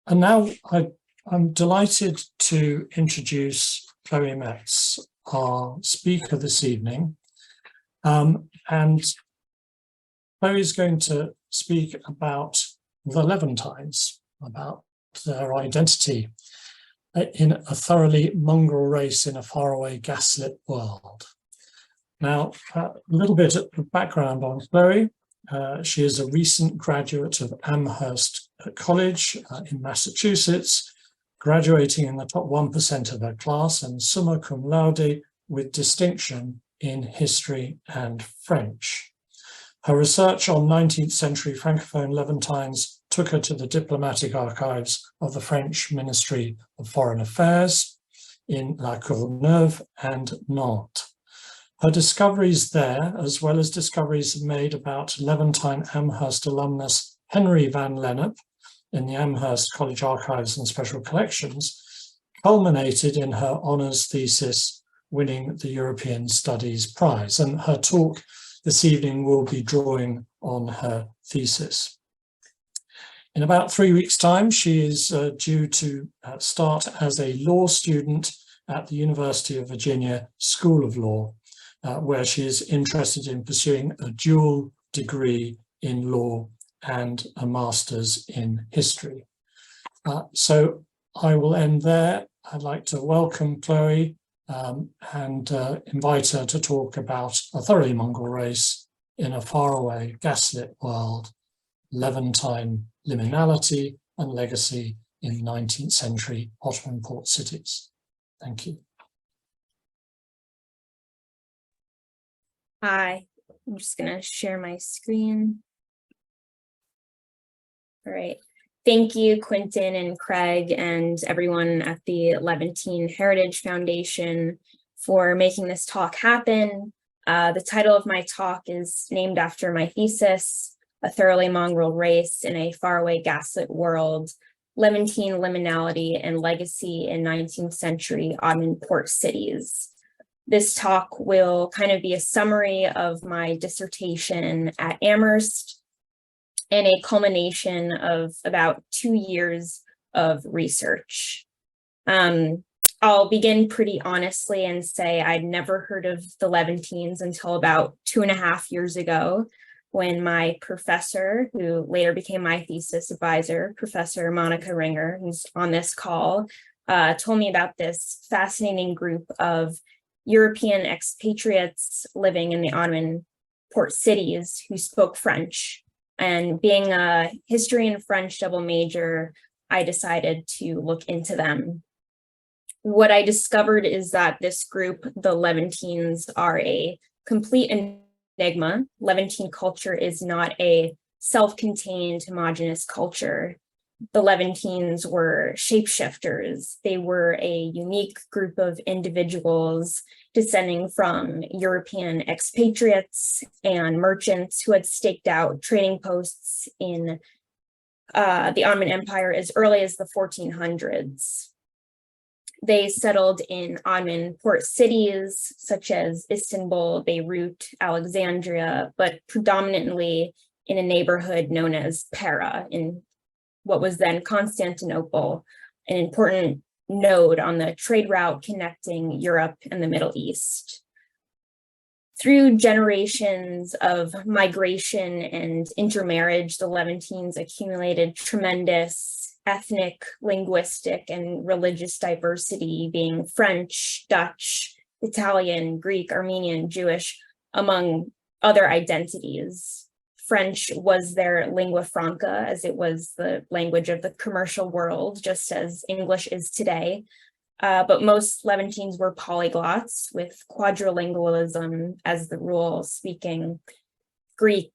And now I'm delighted to introduce Chloe Metz, our speaker this evening. And Chloe is going to speak about the Levantines, about their identity in a thoroughly mongrel race in a faraway gaslit world. Now, a little bit of background on Chloe. She is a recent graduate of Amherst College in Massachusetts, graduating in the top 1% of her class and summa cum laude with distinction in history and French. Her research on 19th century Francophone Levantines took her to the diplomatic archives of the French Ministry of Foreign Affairs in La Courneuve and Nantes. Her discoveries there, as well as discoveries made about Levantine Amherst alumnus Henry van Lennep in the Amherst College Archives and Special Collections, culminated in her honours thesis winning the European Studies Prize. And her talk this evening will be drawing on her thesis. In about 3 weeks' time, she is due to start as a law student at the University of Virginia School of Law, where she is interested in pursuing a dual degree in law and a master's in history. So I will end there. I'd like to welcome Chloe and invite her to talk about a thoroughly mongrel race in a faraway gaslit world, Levantine liminality and legacy in 19th century Ottoman port cities. Thank you. Hi, I'm just going to share my screen. All right. Thank you, Quentin and Craig and everyone at the Levantine Heritage Foundation for making this talk happen. The title of my talk is named after my thesis, A Thoroughly Mongrel Race in a Faraway Gaslit World, Levantine Liminality and Legacy in 19th Century Ottoman Port Cities. This talk will kind of be a summary of my dissertation at Amherst and a culmination of about 2 years of research. I'll begin pretty honestly and say I'd never heard of the Levantines until about 2.5 years ago, when my professor, who later became my thesis advisor, Professor Monica Ringer, who's on this call, told me about this fascinating group of European expatriates living in the Ottoman port cities who spoke French. And being a history and French double major, I decided to look into them. What I discovered is that this group, the Levantines, are a complete enigma. Levantine culture is not a self-contained homogeneous culture. The Levantines were shapeshifters. They were a unique group of individuals descending from European expatriates and merchants who had staked out trading posts in the Ottoman Empire as early as the 1400s. They settled in Ottoman port cities such as Istanbul, Beirut, Alexandria, but predominantly in a neighborhood known as Pera in what was then Constantinople, an important node on the trade route connecting Europe and the Middle East. Through generations of migration and intermarriage, the Levantines accumulated tremendous ethnic, linguistic, and religious diversity, being French, Dutch, Italian, Greek, Armenian, Jewish, among other identities. French was their lingua franca, as it was the language of the commercial world, just as English is today. But most Levantines were polyglots, with quadrilingualism as the rule, speaking Greek,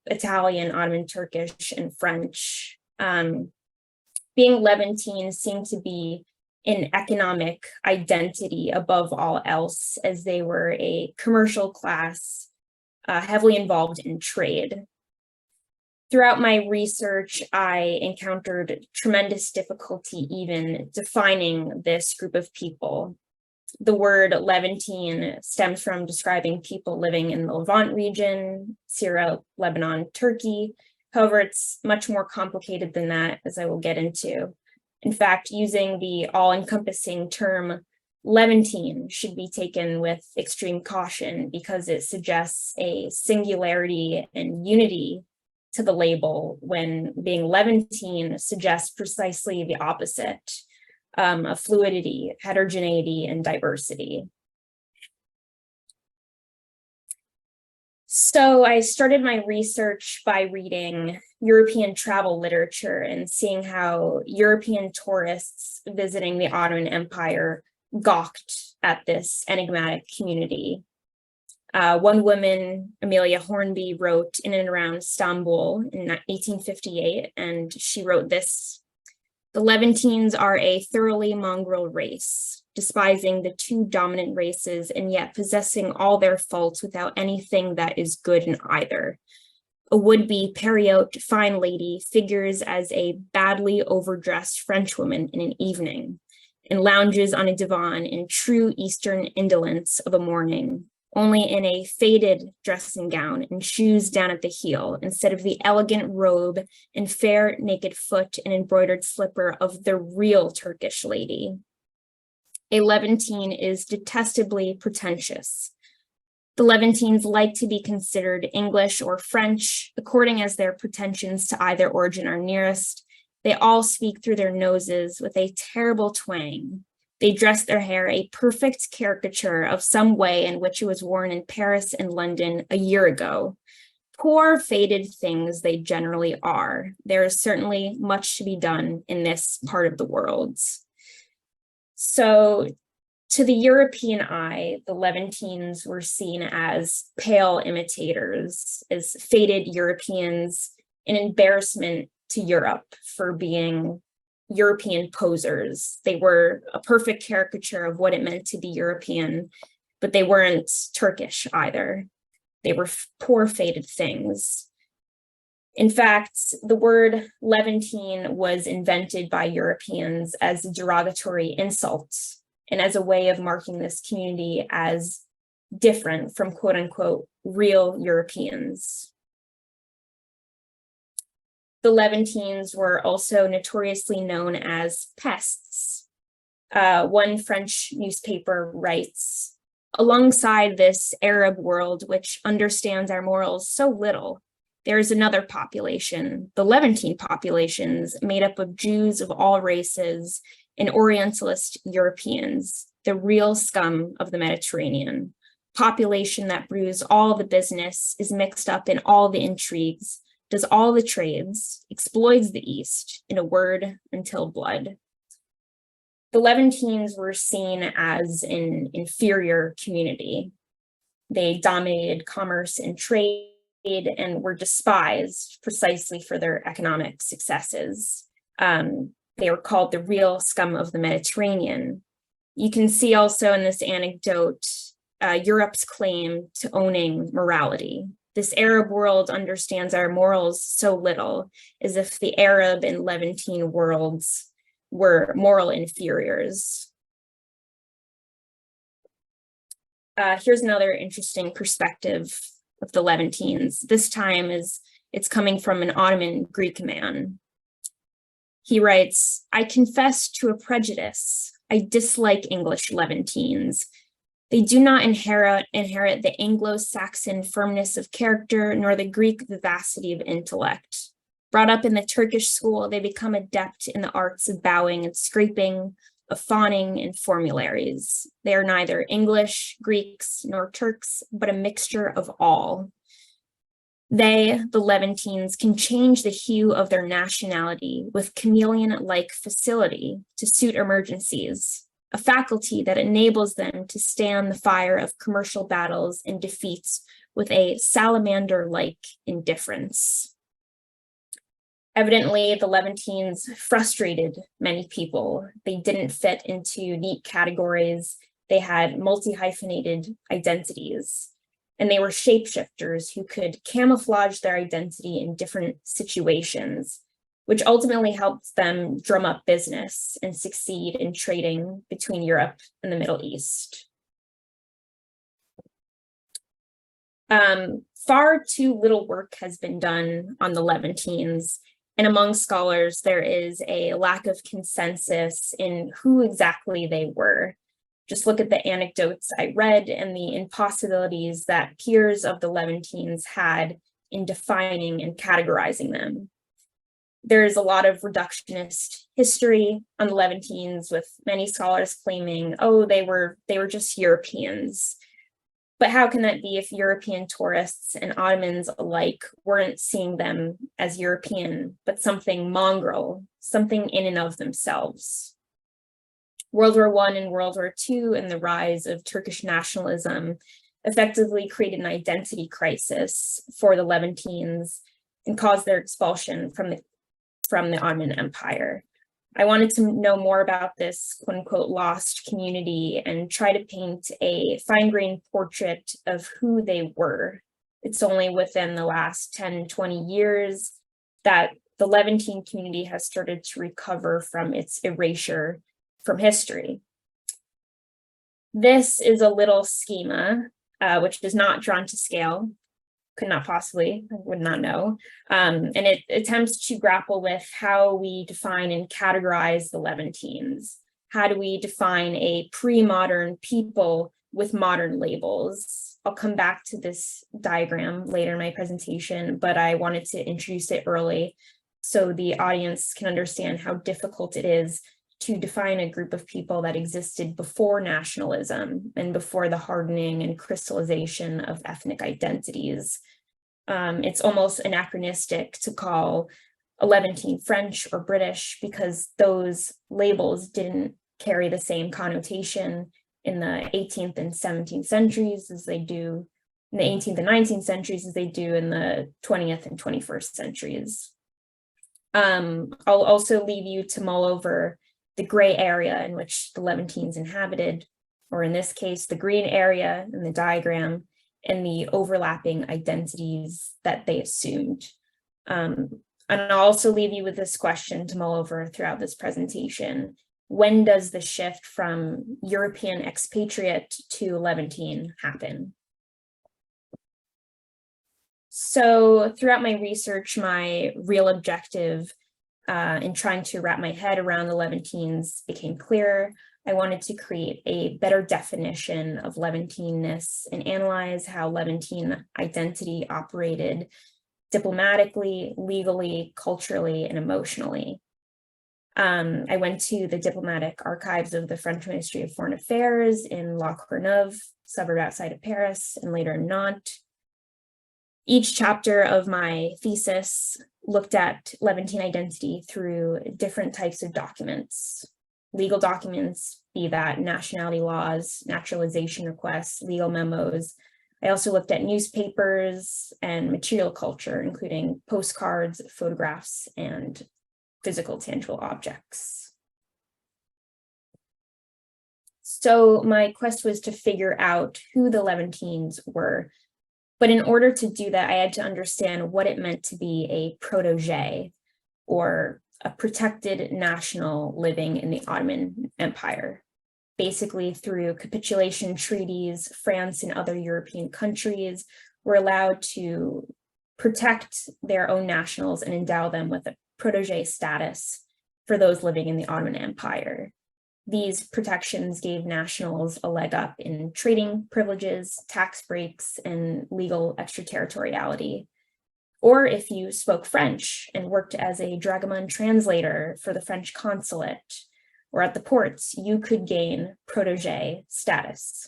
Italian, Ottoman, Turkish, and French. Being Levantine seemed to be an economic identity above all else, as they were a commercial class heavily involved in trade. Throughout my research, I encountered tremendous difficulty even defining this group of people. The word Levantine stems from describing people living in the Levant region, Syria, Lebanon, Turkey. However, it's much more complicated than that, as I will get into. In fact, using the all-encompassing term Levantine should be taken with extreme caution because it suggests a singularity and unity to the label, when being Levantine suggests precisely the opposite, of fluidity, heterogeneity, and diversity. So I started my research by reading European travel literature and seeing how European tourists visiting the Ottoman Empire gawked at this enigmatic community. One woman, Amelia Hornby, wrote in and around Istanbul in 1858, and she wrote this: "The Levantines are a thoroughly mongrel race, despising the two dominant races and yet possessing all their faults without anything that is good in either. A would-be Perriot fine lady figures as a badly overdressed Frenchwoman in an evening, and lounges on a divan in true Eastern indolence of a morning, only in a faded dressing gown and shoes down at the heel, instead of the elegant robe and fair naked foot and embroidered slipper of the real Turkish lady. A Levantine is detestably pretentious. The Levantines like to be considered English or French, according as their pretensions to either origin are nearest. They all speak through their noses with a terrible twang. They dress their hair a perfect caricature of some way in which it was worn in Paris and London a year ago. Poor, faded things they generally are. There is certainly much to be done in this part of the world." So, to the European eye, the Levantines were seen as pale imitators, as faded Europeans, an embarrassment to Europe for being European posers. They were a perfect caricature of what it meant to be European, but they weren't Turkish either. They were poor, faded things. In fact, the word Levantine was invented by Europeans as a derogatory insult and as a way of marking this community as different from quote unquote real Europeans. The Levantines were also notoriously known as pests. One French newspaper writes, "Alongside this Arab world, which understands our morals so little, there is another population, the Levantine populations, made up of Jews of all races and Orientalist Europeans, the real scum of the Mediterranean. Population that brews all the business, is mixed up in all the intrigues, does all the trades, exploits the East, in a word, until blood." The Levantines were seen as an inferior community. They dominated commerce and trade and were despised precisely for their economic successes. They were called the real scum of the Mediterranean. You can see also in this anecdote, Europe's claim to owning morality. This Arab world understands our morals so little, as if the Arab and Levantine worlds were moral inferiors. Here's another interesting perspective of the Levantines. This time it's coming from an Ottoman Greek man. He writes, "I confess to a prejudice. I dislike English Levantines. They do not inherit the Anglo-Saxon firmness of character, nor the Greek vivacity of intellect. Brought up in the Turkish school, they become adept in the arts of bowing and scraping, of fawning and formularies. They are neither English, Greeks, nor Turks, but a mixture of all. They, the Levantines, can change the hue of their nationality with chameleon-like facility to suit emergencies, a faculty that enables them to stand the fire of commercial battles and defeats with a salamander-like indifference." Evidently, the Levantines frustrated many people. They didn't fit into neat categories. They had multi-hyphenated identities, and they were shapeshifters who could camouflage their identity in different situations, which ultimately helped them drum up business and succeed in trading between Europe and the Middle East. Far too little work has been done on the Levantines, And among scholars, there is a lack of consensus in who exactly they were. Just look at the anecdotes I read and the impossibilities that peers of the Levantines had in defining and categorizing them. There's a lot of reductionist history on the Levantines, with many scholars claiming, oh, they were just Europeans. But how can that be if European tourists and Ottomans alike weren't seeing them as European, but something mongrel, something in and of themselves? World War I and World War II and the rise of Turkish nationalism effectively created an identity crisis for the Levantines and caused their expulsion from the Ottoman Empire. I wanted to know more about this quote unquote lost community and try to paint a fine-grained portrait of who they were. It's only within the last 10, 20 years that the Levantine community has started to recover from its erasure from history. This is a little schema, which is not drawn to scale. Could not possibly, I would not know. And it attempts to grapple with how we define and categorize the Levantines. How do we define a pre-modern people with modern labels? I'll come back to this diagram later in my presentation, but I wanted to introduce it early so the audience can understand how difficult it is to define a group of people that existed before nationalism and before the hardening and crystallization of ethnic identities. It's almost anachronistic to call a Levantine French or British because those labels didn't carry the same connotation in the 18th and 17th centuries as they do in the 18th and 19th centuries as they do in the 20th and 21st centuries. I'll also leave you to mull over the gray area in which the Levantines inhabited, or in this case, the green area in the diagram, and the overlapping identities that they assumed. And I'll also leave you with this question to mull over throughout this presentation. When does the shift from European expatriate to Levantine happen? So throughout my research, my real objective in trying to wrap my head around the Levantines became clearer. I wanted to create a better definition of Levantineness and analyze how Levantine identity operated diplomatically, legally, culturally, and emotionally. I went to the diplomatic archives of the French Ministry of Foreign Affairs in La Courneuve, suburb outside of Paris, and later in Nantes. Each chapter of my thesis looked at Levantine identity through different types of documents. Legal documents, be that nationality laws, naturalization requests, legal memos. I also looked at newspapers and material culture, including postcards, photographs, and physical tangible objects. So my quest was to figure out who the Levantines were. But in order to do that, I had to understand what it meant to be a protege, or a protected national living in the Ottoman Empire. Basically, through capitulation treaties, France and other European countries were allowed to protect their own nationals and endow them with a protege status for those living in the Ottoman Empire. These protections gave nationals a leg up in trading privileges, tax breaks, and legal extraterritoriality. Or if you spoke French and worked as a dragoman translator for the French consulate or at the ports, you could gain protege status.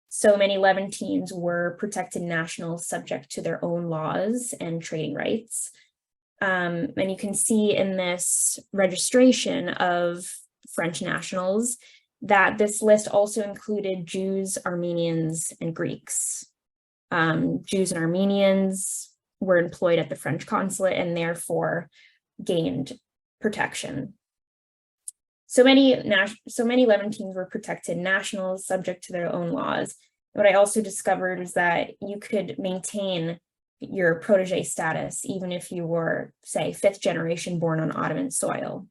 So many Levantines were protected nationals subject to their own laws and trading rights. And you can see in this registration of French nationals that this list also included Jews, Armenians, and Greeks. Jews and Armenians were employed at the French consulate and therefore gained protection. So many Levantines were protected nationals subject to their own laws. What I also discovered is that you could maintain your protege status even if you were, say, fifth generation born on Ottoman soil.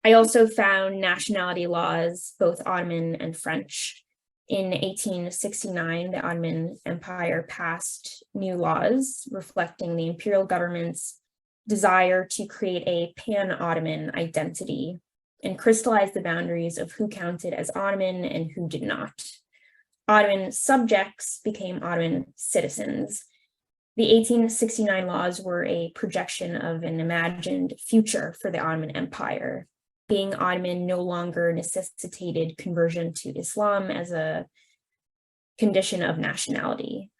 I also found nationality laws, both Ottoman and French. In 1869, the Ottoman Empire passed new laws reflecting the imperial government's desire to create a pan-Ottoman identity and crystallize the boundaries of who counted as Ottoman and who did not. Ottoman subjects became Ottoman citizens. The 1869 laws were a projection of an imagined future for the Ottoman Empire. Being Ottoman no longer necessitated conversion to Islam as a condition of nationality.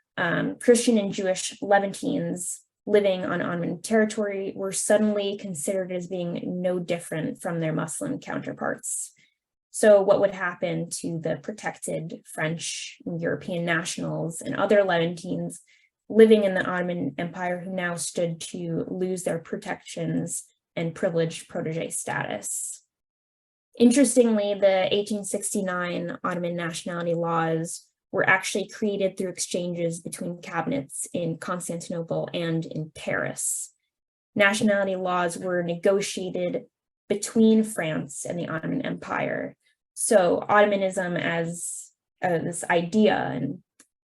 Christian and Jewish Levantines living on Ottoman territory were suddenly considered as being no different from their Muslim counterparts. So what would happen to the protected French and European nationals and other Levantines living in the Ottoman Empire who now stood to lose their protections and privileged protege status? Interestingly, the 1869 Ottoman nationality laws were actually created through exchanges between cabinets in Constantinople and in Paris. Nationality laws were negotiated between France and the Ottoman Empire. So Ottomanism as this idea and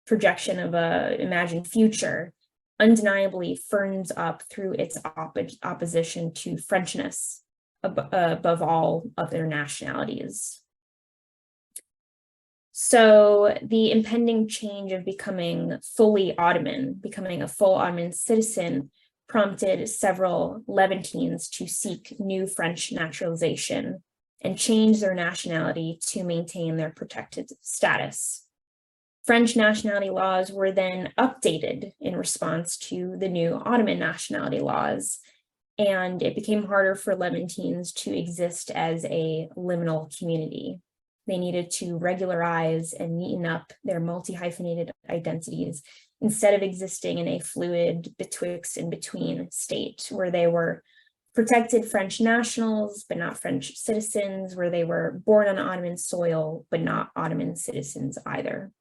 projection of an imagined future undeniably ferns up through its opposition to Frenchness above all other nationalities. So the impending change of becoming fully Ottoman, becoming a full Ottoman citizen, prompted several Levantines to seek new French naturalization and change their nationality to maintain their protected status. French nationality laws were then updated in response to the new Ottoman nationality laws, and it became harder for Levantines to exist as a liminal community. They needed to regularize and neaten up their multi-hyphenated identities instead of existing in a fluid betwixt and between state where they were protected French nationals, but not French citizens, where they were born on Ottoman soil, but not Ottoman citizens either.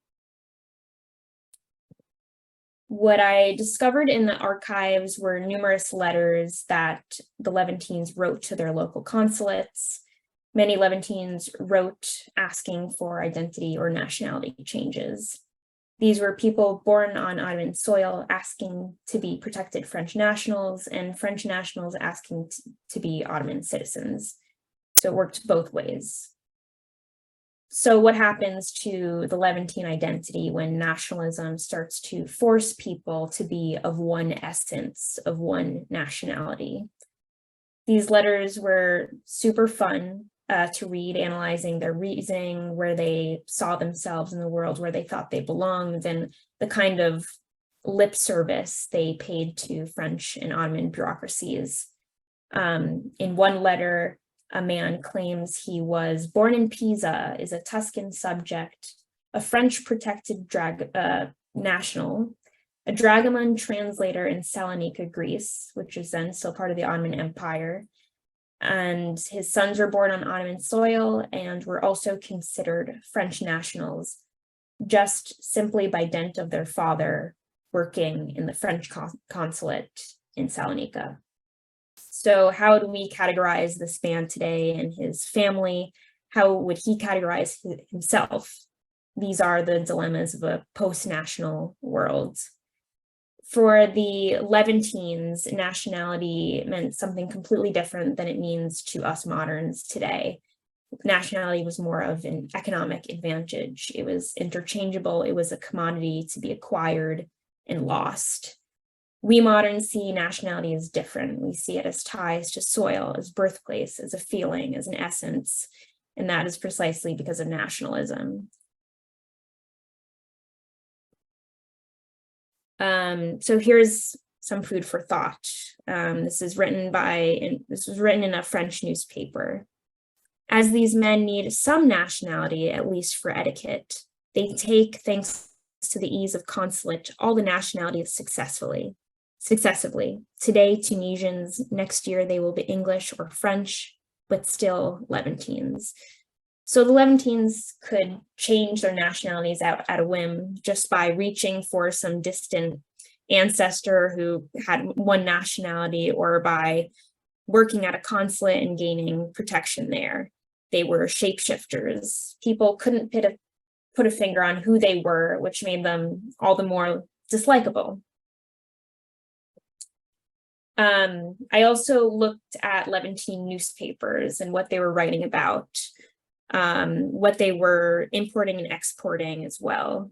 What I discovered in the archives were numerous letters that the Levantines wrote to their local consulates. Many Levantines wrote asking for identity or nationality changes. These were people born on Ottoman soil asking to be protected French nationals, and French nationals asking to be Ottoman citizens. So it worked both ways. So what happens to the Levantine identity when nationalism starts to force people to be of one essence, of one nationality? These letters were super fun to read, analyzing their reasoning, where they saw themselves in the world, where they thought they belonged, and the kind of lip service they paid to French and Ottoman bureaucracies. In one letter, a man claims he was born in Pisa, is a Tuscan subject, a French protected national, a dragoman translator in Salonika, Greece, which is then still part of the Ottoman Empire. And his sons were born on Ottoman soil and were also considered French nationals, just simply by dint of their father working in the French consulate in Salonika. So how do we categorize this man today and his family? How would he categorize himself? These are the dilemmas of a post-national world. For the Levantines, nationality meant something completely different than it means to us moderns today. Nationality was more of an economic advantage. It was interchangeable. It was a commodity to be acquired and lost. We moderns see nationality as different. We see it as ties to soil, as birthplace, as a feeling, as an essence, and that is precisely because of nationalism. So here's some food for thought. This was written in a French newspaper. As these men need some nationality, at least for etiquette, they take, thanks to the ease of consulate, all the nationalities successively. Today, Tunisians, next year they will be English or French, but still Levantines. So the Levantines could change their nationalities at a whim just by reaching for some distant ancestor who had one nationality, or by working at a consulate and gaining protection there. They were shapeshifters. People couldn't put a finger on who they were, which made them all the more dislikable. I also looked at Levantine newspapers and what they were writing about, what they were importing and exporting as well.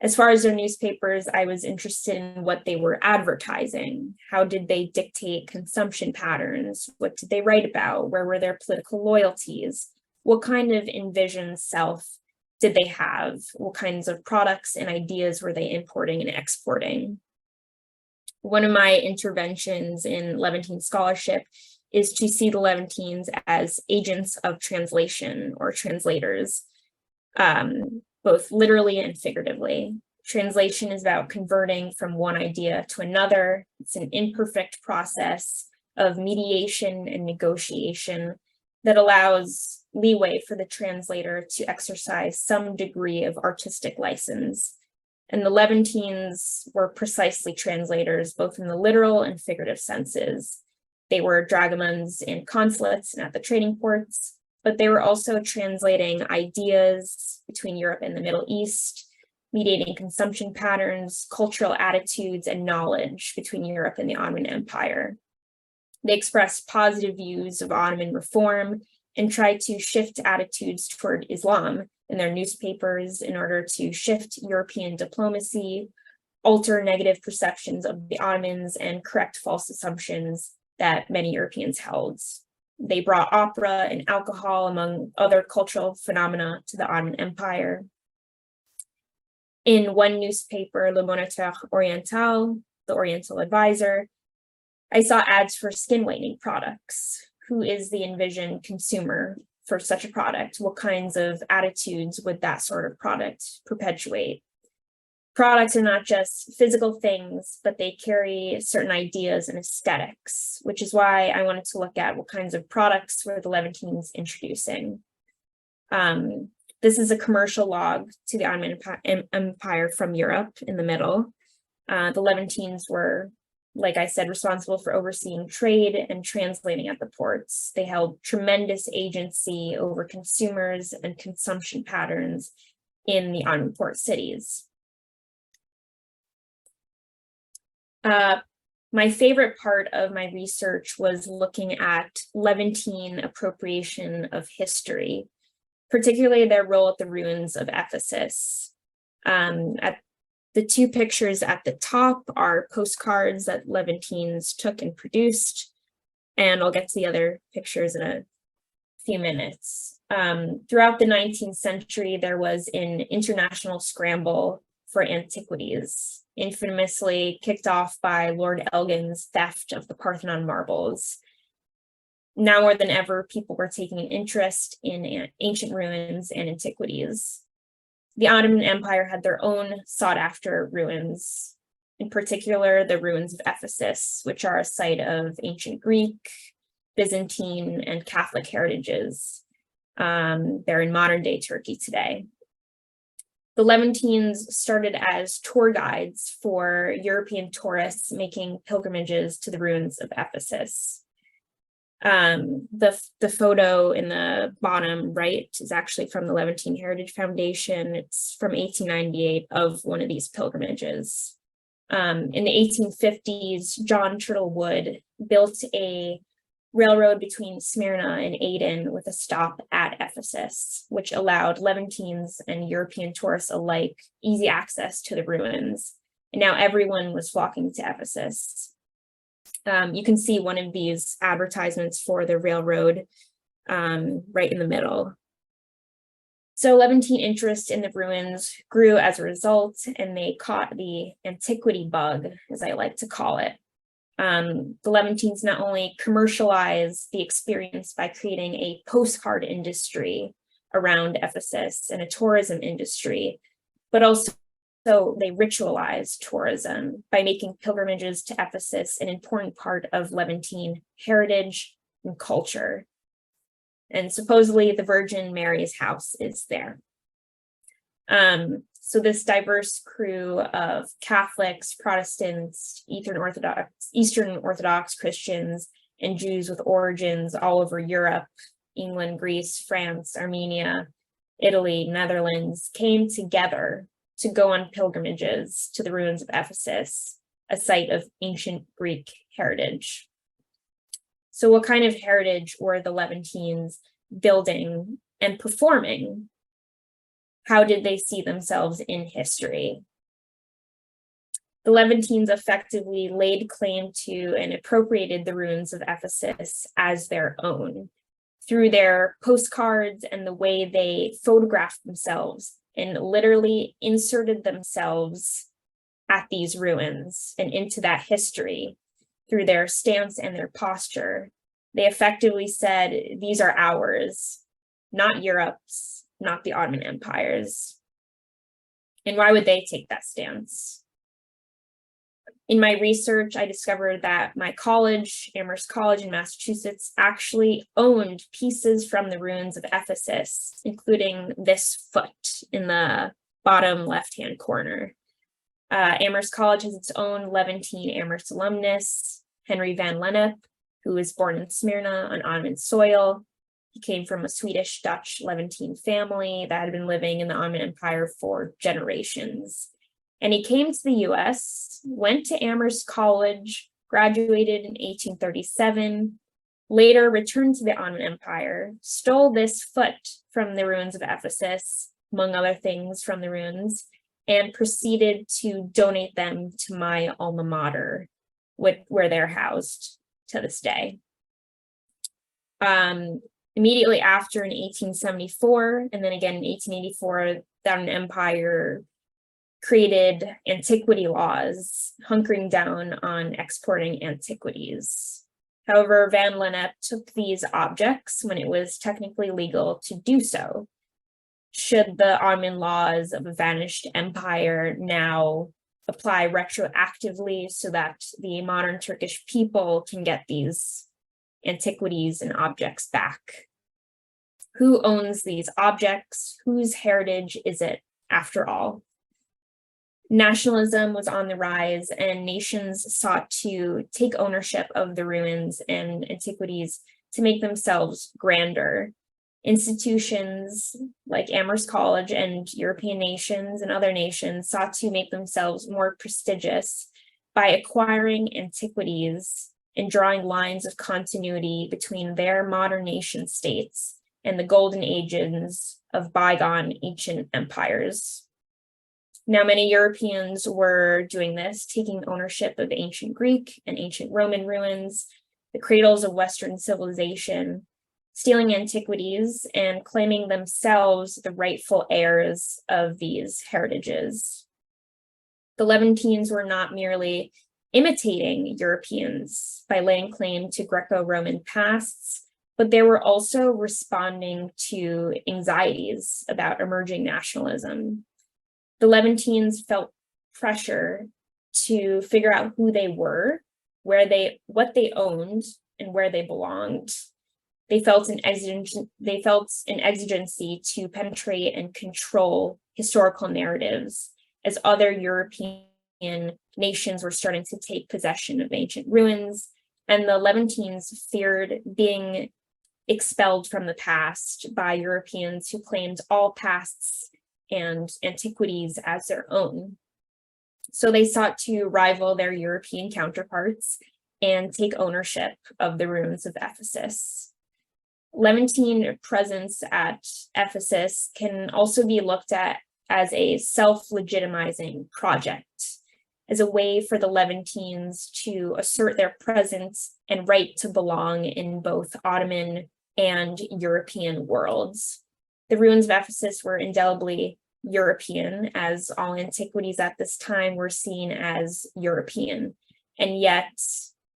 As far as their newspapers, I was interested in what they were advertising. How did they dictate consumption patterns? What did they write about? Where were their political loyalties? What kind of envisioned self did they have? What kinds of products and ideas were they importing and exporting? One of my interventions in Levantine scholarship is to see the Levantines as agents of translation or translators, both literally and figuratively. Translation is about converting from one idea to another. It's an imperfect process of mediation and negotiation that allows leeway for the translator to exercise some degree of artistic license. And the Levantines were precisely translators, both in the literal and figurative senses. They were dragomans in consulates and at the trading ports, but they were also translating ideas between Europe and the Middle East, mediating consumption patterns, cultural attitudes, and knowledge between Europe and the Ottoman Empire. They expressed positive views of Ottoman reform and tried to shift attitudes toward Islam in their newspapers in order to shift European diplomacy, alter negative perceptions of the Ottomans, and correct false assumptions that many Europeans held. They brought opera and alcohol, among other cultural phenomena, to the Ottoman Empire. In one newspaper, Le Moniteur Oriental, the Oriental Advisor, I saw ads for skin whitening products. Who is the envisioned consumer for such a product? What kinds of attitudes would that sort of product perpetuate? Products are not just physical things, but they carry certain ideas and aesthetics, which is why I wanted to look at what kinds of products were the Levantines introducing. This is a commercial log to the Ottoman Empire from Europe in the middle. The Levantines were, like I said, responsible for overseeing trade and translating at the ports. They held tremendous agency over consumers and consumption patterns in the Ottoman port cities. My favorite part of my research was looking at Levantine appropriation of history, particularly their role at the ruins of Ephesus. The two pictures at the top are postcards that Levantines took and produced, and I'll get to the other pictures in a few minutes. Throughout the 19th century, there was an international scramble for antiquities, infamously kicked off by Lord Elgin's theft of the Parthenon marbles. Now more than ever, people were taking an interest in ancient ruins and antiquities. The Ottoman Empire had their own sought-after ruins, in particular the ruins of Ephesus, which are a site of ancient Greek, Byzantine, and Catholic heritages. They're in modern-day Turkey today. The Levantines started as tour guides for European tourists making pilgrimages to the ruins of Ephesus. The photo in the bottom right is actually from the Levantine Heritage Foundation. It's from 1898 of one of these pilgrimages. In the 1850s, John Turtlewood built a railroad between Smyrna and Aden with a stop at Ephesus, which allowed Levantines and European tourists alike easy access to the ruins. And now everyone was flocking to Ephesus. You can see one of these advertisements for the railroad right in the middle. So Levantine interest in the ruins grew as a result, and they caught the antiquity bug, as I like to call it. The Levantines not only commercialized the experience by creating a postcard industry around Ephesus and a tourism industry, but also they ritualized tourism by making pilgrimages to Ephesus an important part of Levantine heritage and culture. And supposedly the Virgin Mary's house is there. So this diverse crew of Catholics, Protestants, Eastern Orthodox Christians, and Jews with origins all over Europe, England, Greece, France, Armenia, Italy, Netherlands came together to go on pilgrimages to the ruins of Ephesus, a site of ancient Greek heritage. So what kind of heritage were the Levantines building and performing? How did they see themselves in history? The Levantines effectively laid claim to and appropriated the ruins of Ephesus as their own through their postcards and the way they photographed themselves and literally inserted themselves at these ruins and into that history through their stance and their posture. They effectively said, these are ours, not Europe's, not the Ottoman Empire's. And why would they take that stance? In my research, I discovered that my college, Amherst College in Massachusetts, actually owned pieces from the ruins of Ephesus, including this foot in the bottom left-hand corner. Amherst College has its own Levantine Amherst alumnus, Henry van Lennep, who was born in Smyrna on Ottoman soil. He came from a Swedish-Dutch Levantine family that had been living in the Ottoman Empire for generations. And he came to the US, went to Amherst College, graduated in 1837, later returned to the Ottoman Empire, stole this foot from the ruins of Ephesus, among other things from the ruins, and proceeded to donate them to my alma mater, where they're housed to this day. Immediately after in 1874, and then again in 1884, the Ottoman Empire created antiquity laws, hunkering down on exporting antiquities. However, van Lennep took these objects when it was technically legal to do so. Should the Ottoman laws of a vanished empire now apply retroactively so that the modern Turkish people can get these antiquities and objects back? Who owns these objects? Whose heritage is it after all? Nationalism was on the rise, and nations sought to take ownership of the ruins and antiquities to make themselves grander. Institutions like Amherst College and European nations and other nations sought to make themselves more prestigious by acquiring antiquities and drawing lines of continuity between their modern nation states and the golden ages of bygone ancient empires. Now, many Europeans were doing this, taking ownership of ancient Greek and ancient Roman ruins, the cradles of Western civilization, stealing antiquities and claiming themselves the rightful heirs of these heritages. The Levantines were not merely imitating Europeans by laying claim to Greco-Roman pasts, but they were also responding to anxieties about emerging nationalism. The Levantines felt pressure to figure out who they were, what they owned, and where they belonged. They felt an exigency to penetrate and control historical narratives as other European nations were starting to take possession of ancient ruins, and the Levantines feared being expelled from the past by Europeans who claimed all pasts and antiquities as their own. So they sought to rival their European counterparts and take ownership of the ruins of Ephesus. Levantine presence at Ephesus can also be looked at as a self-legitimizing project, as a way for the Levantines to assert their presence and right to belong in both Ottoman and European worlds. The ruins of Ephesus were indelibly European, as all antiquities at this time were seen as European, and yet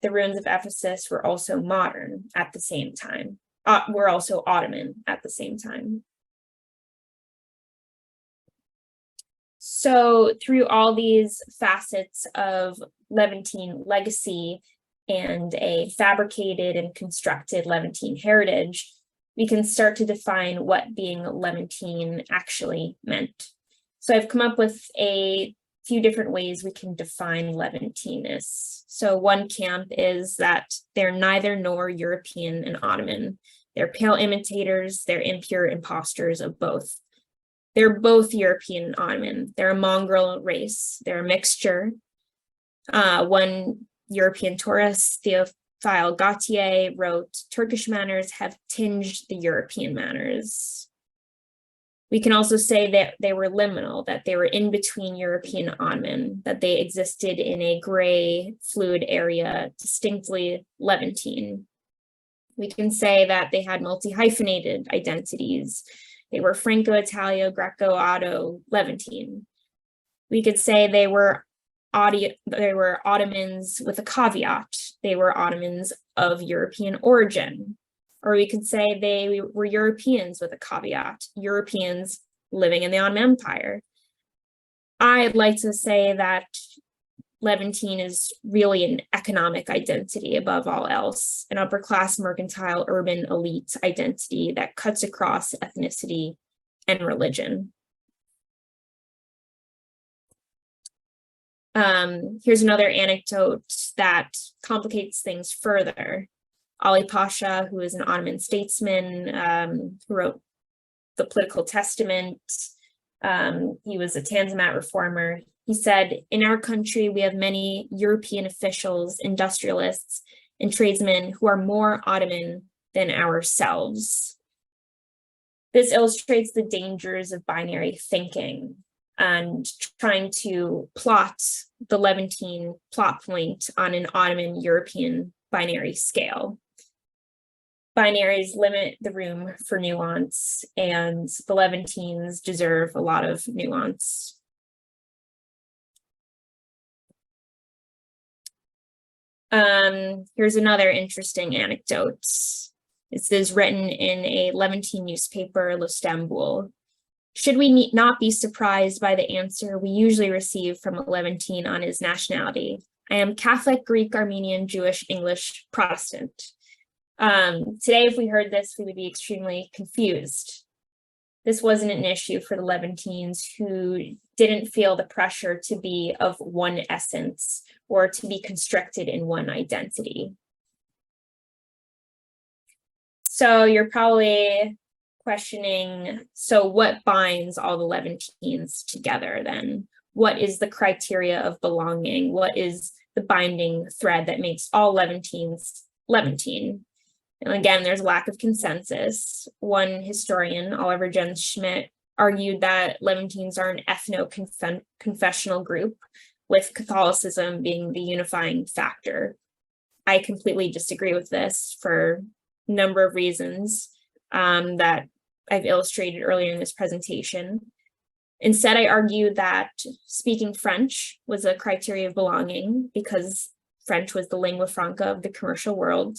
the ruins of Ephesus were also modern at the same time, were also Ottoman at the same time. So through all these facets of Levantine legacy and a fabricated and constructed Levantine heritage, we can start to define what being Levantine actually meant. So I've come up with a few different ways we can define Levantineness. So one camp is that they're neither nor European and Ottoman. They're pale imitators, they're impure imposters of both. They're both European Ottoman. They're a mongrel race. They're a mixture. One European tourist, Theophile Gautier, wrote, "Turkish manners have tinged the European manners." We can also say that they were liminal, that they were in between European Ottoman, that they existed in a gray, fluid area, distinctly Levantine. We can say that they had multi-hyphenated identities. They were Franco-Italio, Greco-Otto, Levantine. We could say they were Ottomans with a caveat. They were Ottomans of European origin. Or we could say they were Europeans with a caveat, Europeans living in the Ottoman Empire. I'd like to say that Levantine is really an economic identity above all else, an upper-class mercantile urban elite identity that cuts across ethnicity and religion. Here's another anecdote that complicates things further. Ali Pasha, who is an Ottoman statesman, who wrote the Political Testament, he was a Tanzimat reformer. He said, "In our country, we have many European officials, industrialists, and tradesmen who are more Ottoman than ourselves." This illustrates the dangers of binary thinking and trying to plot the Levantine plot point on an Ottoman European binary scale. Binaries limit the room for nuance, and the Levantines deserve a lot of nuance. Here's another interesting anecdote. This is written in a Levantine newspaper, L'Istanbul. "Should we not be surprised by the answer we usually receive from a Levantine on his nationality? I am Catholic, Greek, Armenian, Jewish, English, Protestant." Today, if we heard this, we would be extremely confused. This wasn't an issue for the Levantines, who didn't feel the pressure to be of one essence or to be constricted in one identity. So you're probably questioning, so what binds all the Levantines together then? What is the criteria of belonging? What is the binding thread that makes all Levantines Levantine? And again, there's a lack of consensus. One historian, Oliver Jens Schmidt, argued that Levantines are an ethno-confessional group, with Catholicism being the unifying factor. I completely disagree with this for a number of reasons that I've illustrated earlier in this presentation. Instead, I argue that speaking French was a criteria of belonging because French was the lingua franca of the commercial world.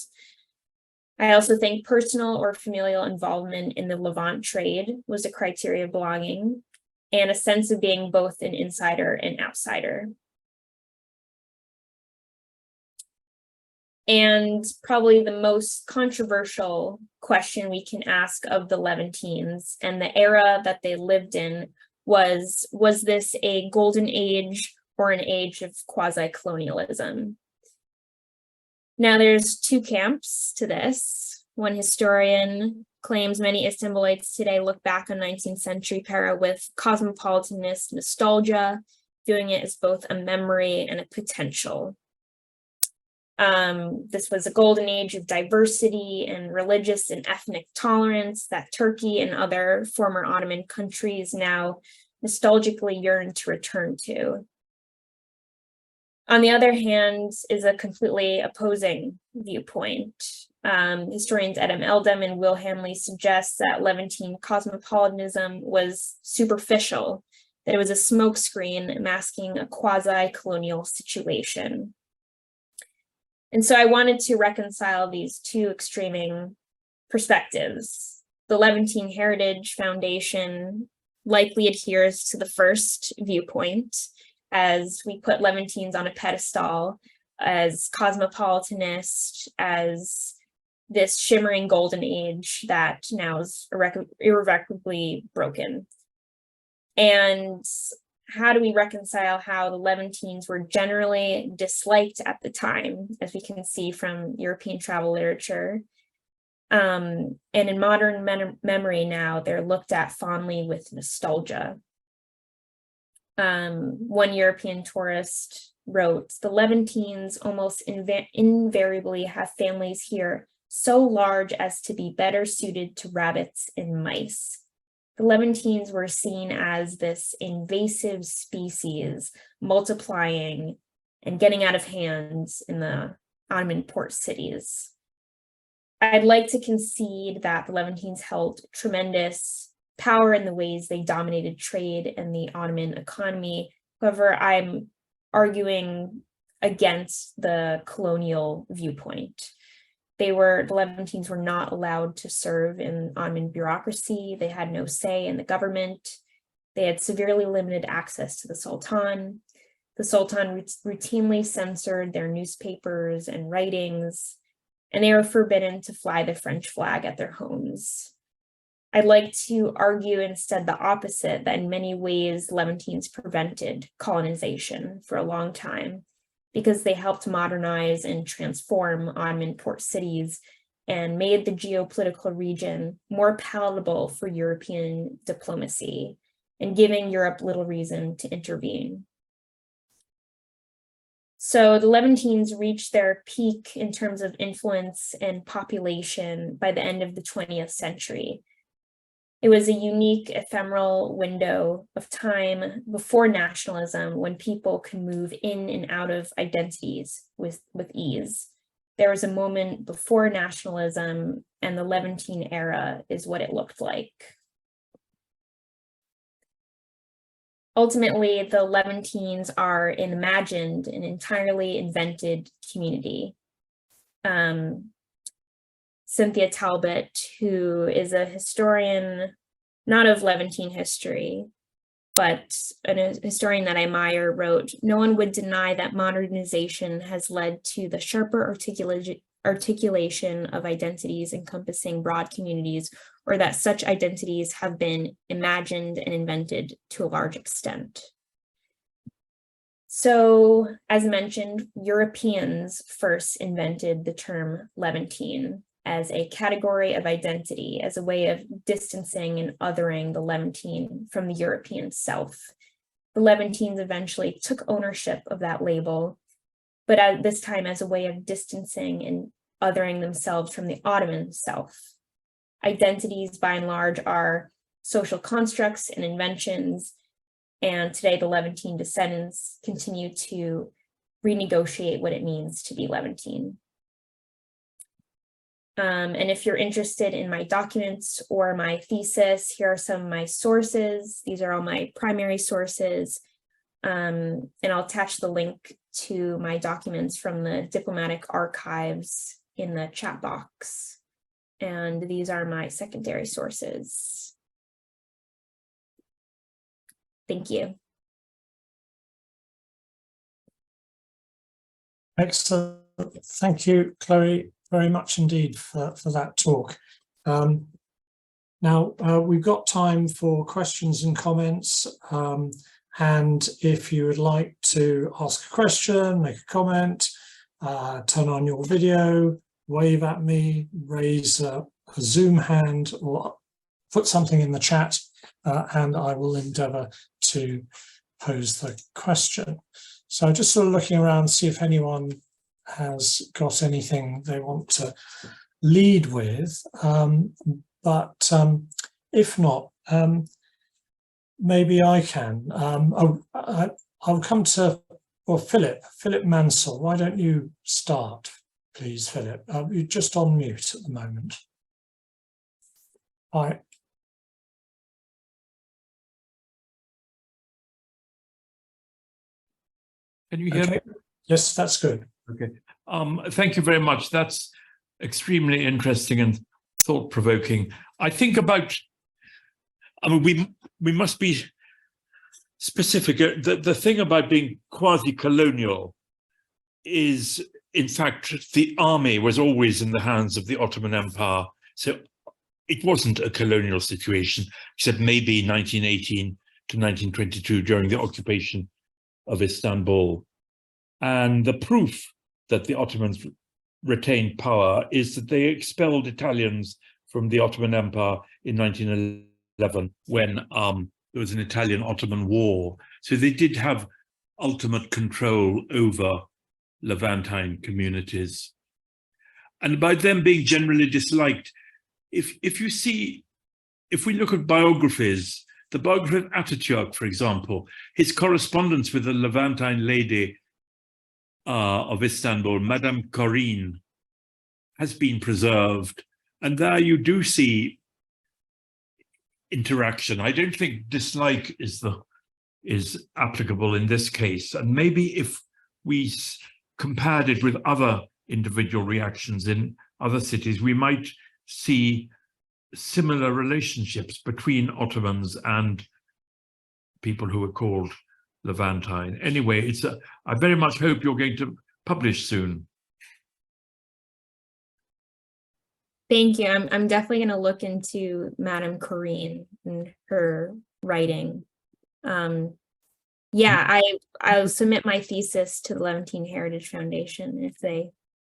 I also think personal or familial involvement in the Levant trade was a criteria of belonging, and a sense of being both an insider and outsider. And probably the most controversial question we can ask of the Levantines and the era that they lived in was this a golden age or an age of quasi-colonialism? Now, there's two camps to this. One historian claims many Istanbulites today look back on 19th century Para with cosmopolitanist nostalgia, viewing it as both a memory and a potential. This was a golden age of diversity and religious and ethnic tolerance that Turkey and other former Ottoman countries now nostalgically yearn to return to. On the other hand, is a completely opposing viewpoint. Historians Edem Eldem and Will Hamley suggest that Levantine cosmopolitanism was superficial, that it was a smokescreen masking a quasi-colonial situation. And so I wanted to reconcile these two extreming perspectives. The Levantine Heritage Foundation likely adheres to the first viewpoint, as we put Levantines on a pedestal as cosmopolitanist, as this shimmering golden age that now is irrevocably broken. And how do we reconcile how the Levantines were generally disliked at the time, as we can see from European travel literature, And in modern memory now, they're looked at fondly with nostalgia. One European tourist wrote, "The Levantines almost invariably have families here so large as to be better suited to rabbits and mice." The Levantines were seen as this invasive species multiplying and getting out of hand in the Ottoman port cities. I'd like to concede that the Levantines held tremendous power in the ways they dominated trade and the Ottoman economy. However, I'm arguing against the colonial viewpoint. The Levantines were not allowed to serve in Ottoman bureaucracy. They had no say in the government. They had severely limited access to the Sultan. The Sultan routinely censored their newspapers and writings, and they were forbidden to fly the French flag at their homes. I'd like to argue instead the opposite, that in many ways, Levantines prevented colonization for a long time because they helped modernize and transform Ottoman port cities and made the geopolitical region more palatable for European diplomacy and giving Europe little reason to intervene. So the Levantines reached their peak in terms of influence and population by the end of the 20th century. It was a unique ephemeral window of time before nationalism when people can move in and out of identities with ease. There was a moment before nationalism, and the Levantine era is what it looked like. Ultimately, the Levantines are an imagined and entirely invented community. Cynthia Talbot, who is a historian, not of Levantine history, but a historian that I admire, wrote, "No one would deny that modernization has led to the sharper articulation of identities encompassing broad communities, or that such identities have been imagined and invented to a large extent." So, as mentioned, Europeans first invented the term Levantine as a category of identity, as a way of distancing and othering the Levantine from the European South. The Levantines eventually took ownership of that label, but at this time as a way of distancing and othering themselves from the Ottoman South. Identities, by and large, are social constructs and inventions, and today the Levantine descendants continue to renegotiate what it means to be Levantine. And if you're interested in my documents or my thesis, here are some of my sources. These are all my primary sources. And I'll attach the link to my documents from the diplomatic archives in the chat box. And these are my secondary sources. Thank you. Excellent. Thank you, Chloe, very much indeed for that talk. Now, we've got time for questions and comments. And if you would like to ask a question, make a comment, turn on your video, wave at me, raise a Zoom hand, or put something in the chat, and I will endeavour to pose the question. So just sort of looking around, see if anyone has got anything they want to lead with. But if not, maybe I can. I'll come to, well, Philip Mansell. Why don't you start, please, Philip? You're just on mute at the moment. Hi. Can you hear me? Yes, that's good. Okay. Thank you very much. That's extremely interesting and thought-provoking. I think about, I mean, we must be specific. The thing about being quasi-colonial is, in fact, the army was always in the hands of the Ottoman Empire. So it wasn't a colonial situation, except maybe 1918 to 1922 during the occupation of Istanbul. And the proof that the Ottomans retained power is that they expelled Italians from the Ottoman Empire in 1911 when there was an Italian-Ottoman war. So they did have ultimate control over Levantine communities. And by them being generally disliked, if we look at biographies, the biography of Ataturk, for example, his correspondence with the Levantine lady of Istanbul, Madame Corinne, has been preserved. And there you do see interaction. I don't think dislike is applicable in this case. And maybe if we compared it with other individual reactions in other cities, we might see similar relationships between Ottomans and people who were called Levantine. Anyway, I very much hope you're going to publish soon. Thank you. I'm definitely going to look into Madame Corinne and her writing. Yeah, I'll submit my thesis to the Levantine Heritage Foundation. If they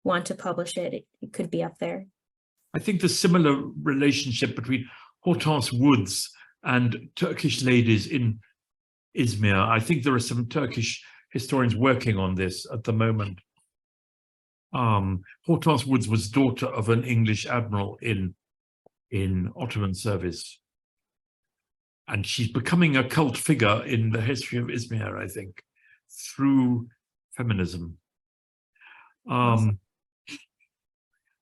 want to publish it, it could be up there. I think the similar relationship between Hortense Woods and Turkish ladies in Izmir. I think there are some Turkish historians working on this at the moment. Hortense Woods was daughter of an English admiral in Ottoman service. And she's becoming a cult figure in the history of Izmir, I think, through feminism. And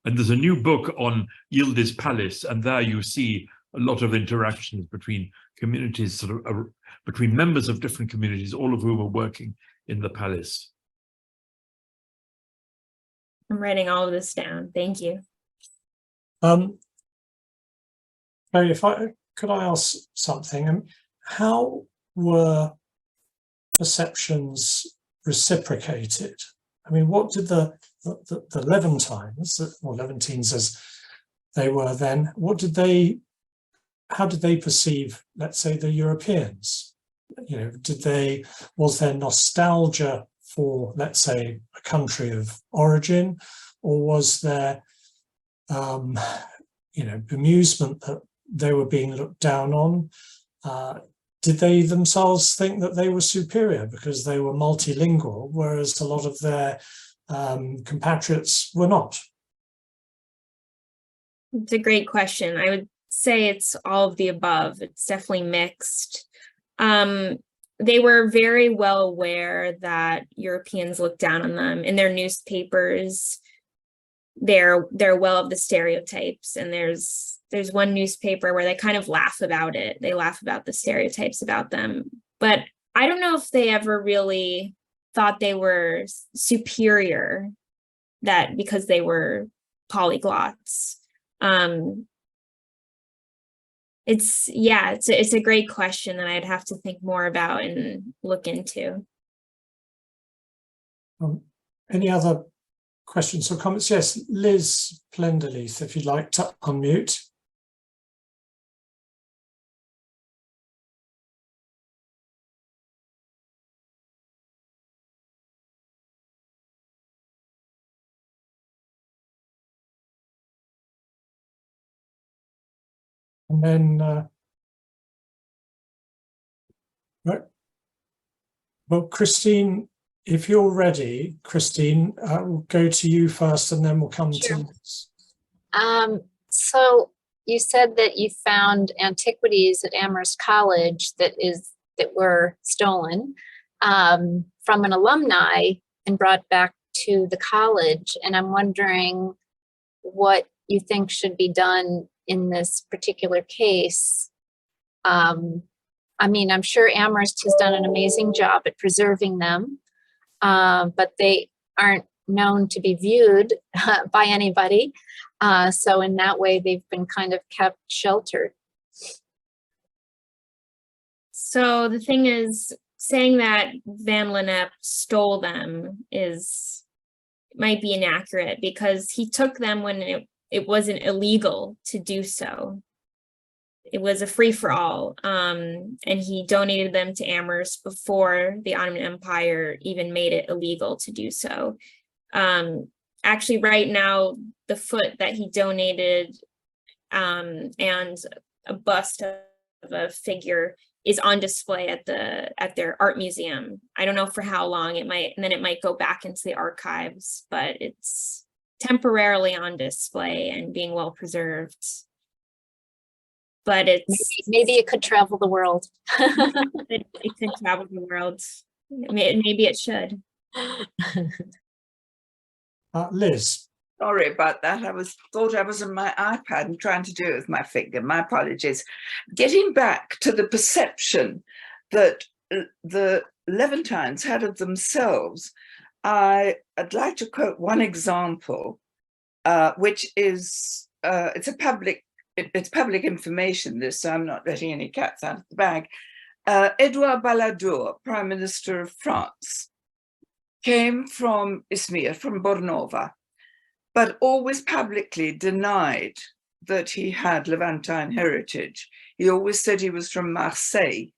there's a new book on Yildiz Palace, and there you see a lot of interactions between communities, sort of between members of different communities, all of whom are working in the palace. I'm writing all of this down. Thank you. Could I ask something? How were perceptions reciprocated? I mean, what did the Levantines, or Levantines as they were then, how did they perceive, let's say, the Europeans? You know, was there nostalgia for, let's say, a country of origin, or was there, bemusement that they were being looked down on? Did they themselves think that they were superior because they were multilingual, whereas a lot of their compatriots were not? It's a great question. I would say it's all of the above. It's definitely mixed. They were very well aware that Europeans looked down on them. In their newspapers, they're well of the stereotypes, and there's one newspaper where they kind of laugh about it. They laugh about the stereotypes about them, but I don't know if they ever really thought they were superior, that because they were polyglots. It's a great question that I'd have to think more about and look into. Any other questions or comments? Yes, Liz Plenderleith, if you'd like to unmute. And then, well, Christine, if you're ready, Christine, we'll go to you first, and then we'll come to Liz. So you said that you found antiquities at Amherst College that were stolen from an alumni and brought back to the college, and I'm wondering what you think should be done in this particular case. I mean, I'm sure Amherst has done an amazing job at preserving them, but they aren't known to be viewed by anybody. So in that way, they've been kind of kept sheltered. So the thing is, saying that Van Lennep stole them might be inaccurate, because he took them when it wasn't illegal to do so. It was a free-for-all, and he donated them to Amherst before the Ottoman Empire even made it illegal to do so. actually right now, the foot that he donated and a bust of a figure is on display at their art museum. I don't know for how long it might, and then it might go back into the archives, but it's temporarily on display and being well preserved. But it's maybe it could travel the world. it could travel the world. Maybe it should. Liz. Sorry about that. Thought I was on my iPad and trying to do it with my finger. My apologies. Getting back to the perception that the Levantines had of themselves, I'd like to quote one example, which is it's public information. This, so I'm not letting any cats out of the bag. Edouard Balladur, Prime Minister of France, came from Izmir, from Bornova, but always publicly denied that he had Levantine heritage. He always said he was from Marseille,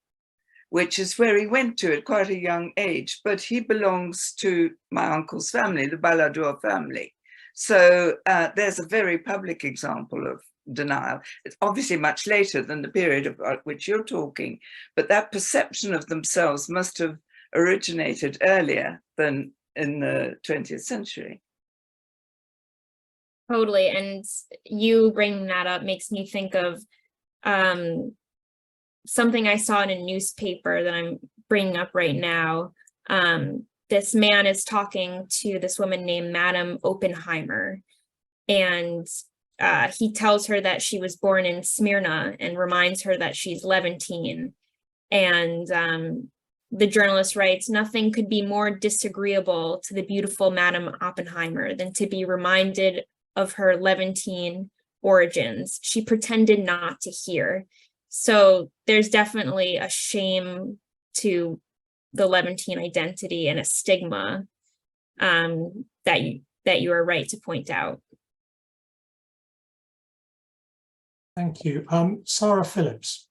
which is where he went to at quite a young age, but he belongs to my uncle's family, the Balladur family. So there's a very public example of denial. It's obviously much later than the period about which you're talking, but that perception of themselves must have originated earlier than in the 20th century. Totally. And you bringing that up makes me think of something I saw in a newspaper that I'm bringing up right now. This man is talking to this woman named Madame Oppenheimer, and he tells her that she was born in Smyrna and reminds her that she's Levantine. And the journalist writes, "Nothing could be more disagreeable to the beautiful Madame Oppenheimer than to be reminded of her Levantine origins. She pretended not to hear." So there's definitely a shame to the Levantine identity and a stigma that you are right to point out. Thank you. Sarah Phillips.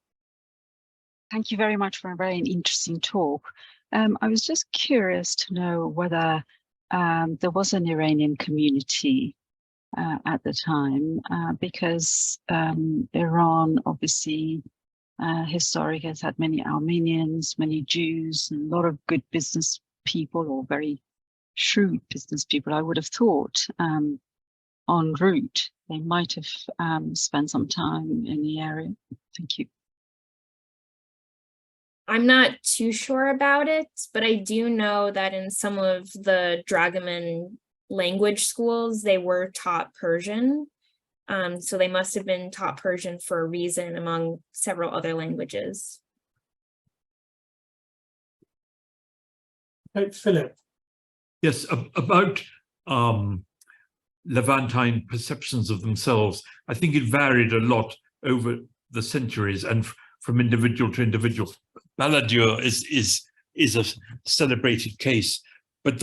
Thank you very much for a very interesting talk. I was just curious to know whether there was an Iranian community at the time, because Iran obviously historically has had many Armenians, many Jews, and a lot of good business people, or very shrewd business people, I would have thought, en route. They might have spent some time in the area. Thank you. I'm not too sure about it, but I do know that in some of the Dragoman language schools, they were taught Persian. So they must have been taught Persian for a reason, among several other languages. Hey, Philip. Yes, about Levantine perceptions of themselves. I think it varied a lot over the centuries and from individual to individual. Balladur is a celebrated case, but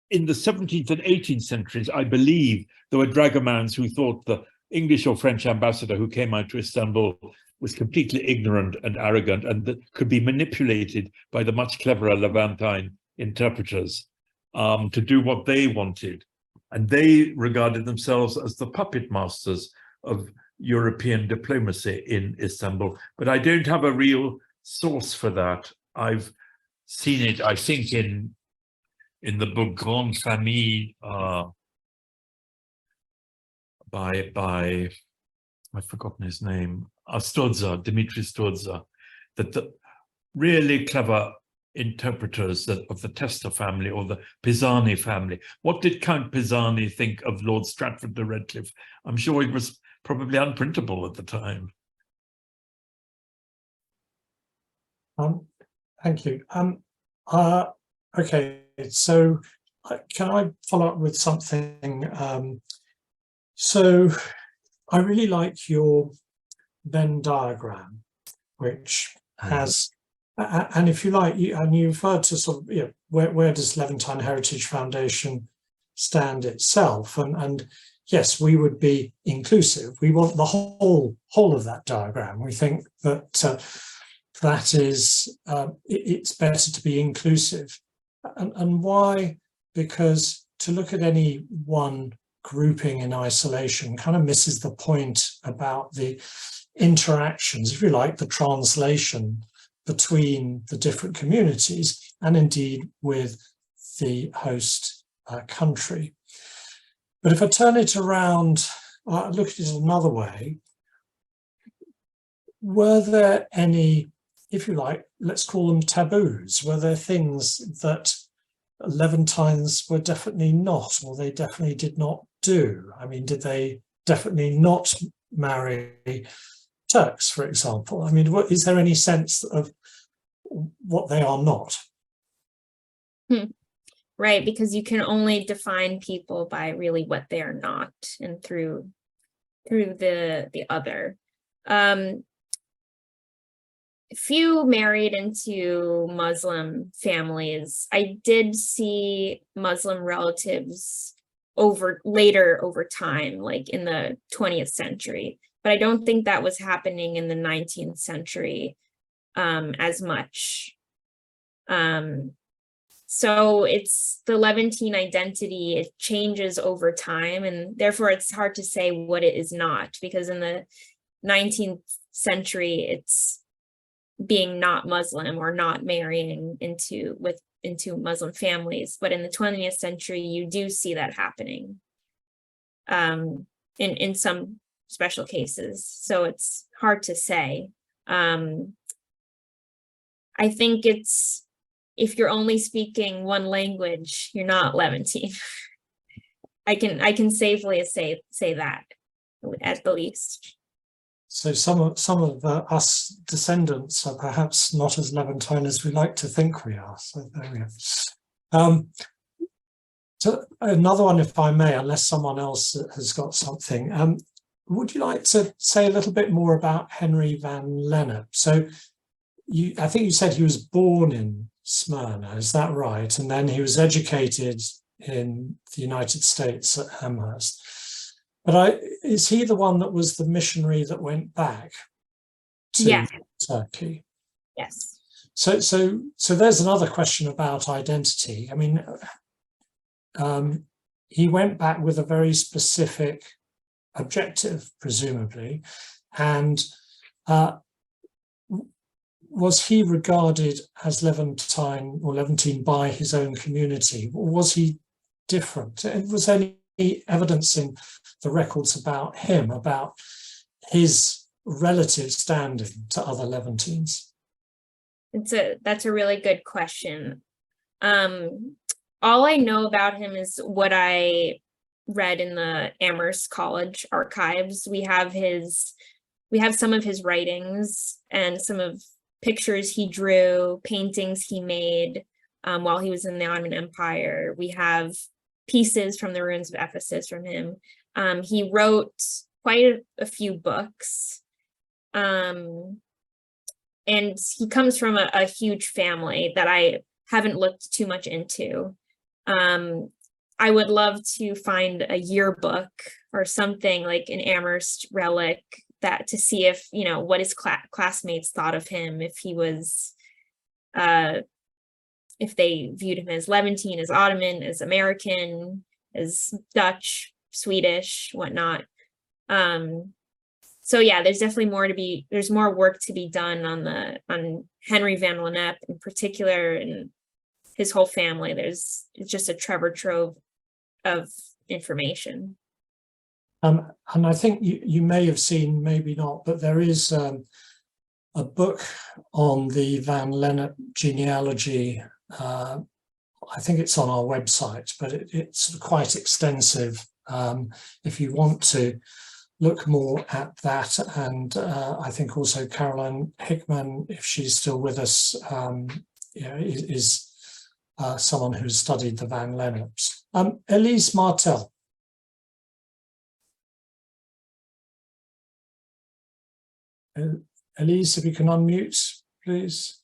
in the 17th and 18th centuries, I believe there were dragomans who thought the English or French ambassador who came out to Istanbul was completely ignorant and arrogant, and that could be manipulated by the much cleverer Levantine interpreters to do what they wanted. And they regarded themselves as the puppet masters of European diplomacy in Istanbul. But I don't have a real source for that. I've seen it, I think, in the book Grande Famille by I've forgotten his name, Dimitri Stodza, that the really clever interpreters of the Tester family or the Pisani family. What did Count Pisani think of Lord Stratford de Redcliffe? I'm sure it was probably unprintable at the time. Thank you. Okay, so can I follow up with something? So I really like your Venn diagram, which has, and if you like, you referred to sort of, you know, where does Levantine Heritage Foundation stand itself? And yes, we would be inclusive. We want the whole of that diagram. We think that that is, it's better to be inclusive. And why? Because to look at any one grouping in isolation kind of misses the point about the interactions, if you like, the translation between the different communities and indeed with the host country. But if I turn it around, look at it another way, were there any, if you like, let's call them taboos? Were there things that Levantines were definitely not, or they definitely did not do? I mean, did they definitely not marry Turks, for example? I mean, is there any sense of what they are not? Right, because you can only define people by really what they are not, and through the other. Few married into Muslim families. I did see Muslim relatives later over time, like in the 20th century, but I don't think that was happening in the 19th century as much. So it's the Levantine identity, it changes over time, and therefore it's hard to say what it is not, because in the 19th century, it's being not Muslim or not marrying into Muslim families. But in the 20th century, you do see that happening in some special cases. So it's hard to say. I think if you're only speaking one language, you're not Levantine. I can safely say that, at the least. So some of us descendants are perhaps not as Levantine as we like to think we are. So there we go. So another one, if I may, unless someone else has got something. Would you like to say a little bit more about Henry van Lennep? So I think you said he was born in Smyrna, is that right? And then he was educated in the United States at Amherst. But is he the one that was the missionary that went back to Turkey? Yes. So there's another question about identity. I mean, he went back with a very specific objective, presumably, and was he regarded as Levantine or Levantine by his own community, or was he different? And was there any evidence in the records about him, about his relative standing to other Levantines? That's a really good question. All I know about him is what I read in the Amherst College archives. We have some of his writings and some of pictures he drew, paintings he made while he was in the Ottoman Empire. We have pieces from the ruins of Ephesus from him. He wrote quite a few books. And he comes from a huge family that I haven't looked too much into. I would love to find a yearbook or something, like an Amherst relic, that to see if, what his classmates thought of him, if he was, if they viewed him as Levantine, as Ottoman, as American, as Dutch, Swedish, whatnot. So yeah, there's definitely there's more work to be done on Henry van Lennep in particular, and his whole family. It's just a treasure trove of information. And I think you may have seen, maybe not, but there is a book on the van Lennep genealogy. I think it's on our website, but it's quite extensive. If you want to look more at that, and I think also Caroline Hickman, if she's still with us, is someone who's studied the van Lenneps. Elise Martel. Elise, if you can unmute, please.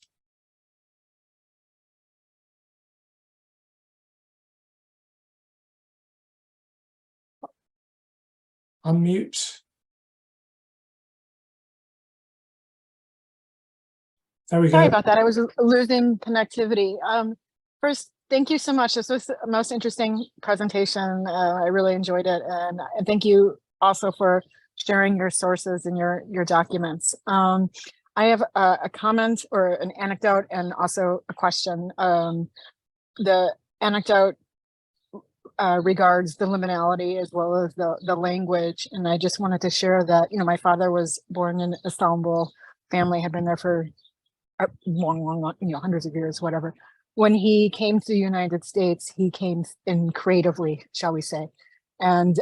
Unmute. There we go. Sorry about that. I was losing connectivity. First, Thank you so much. This was the most interesting presentation. I really enjoyed it. And thank you also for sharing your sources and your documents. I have a comment or an anecdote and also a question. The anecdote regards the liminality as well as the language. And I just wanted to share that, my father was born in Istanbul. Family had been there for a long, hundreds of years, whatever. When he came to the United States, he came in creatively, shall we say. And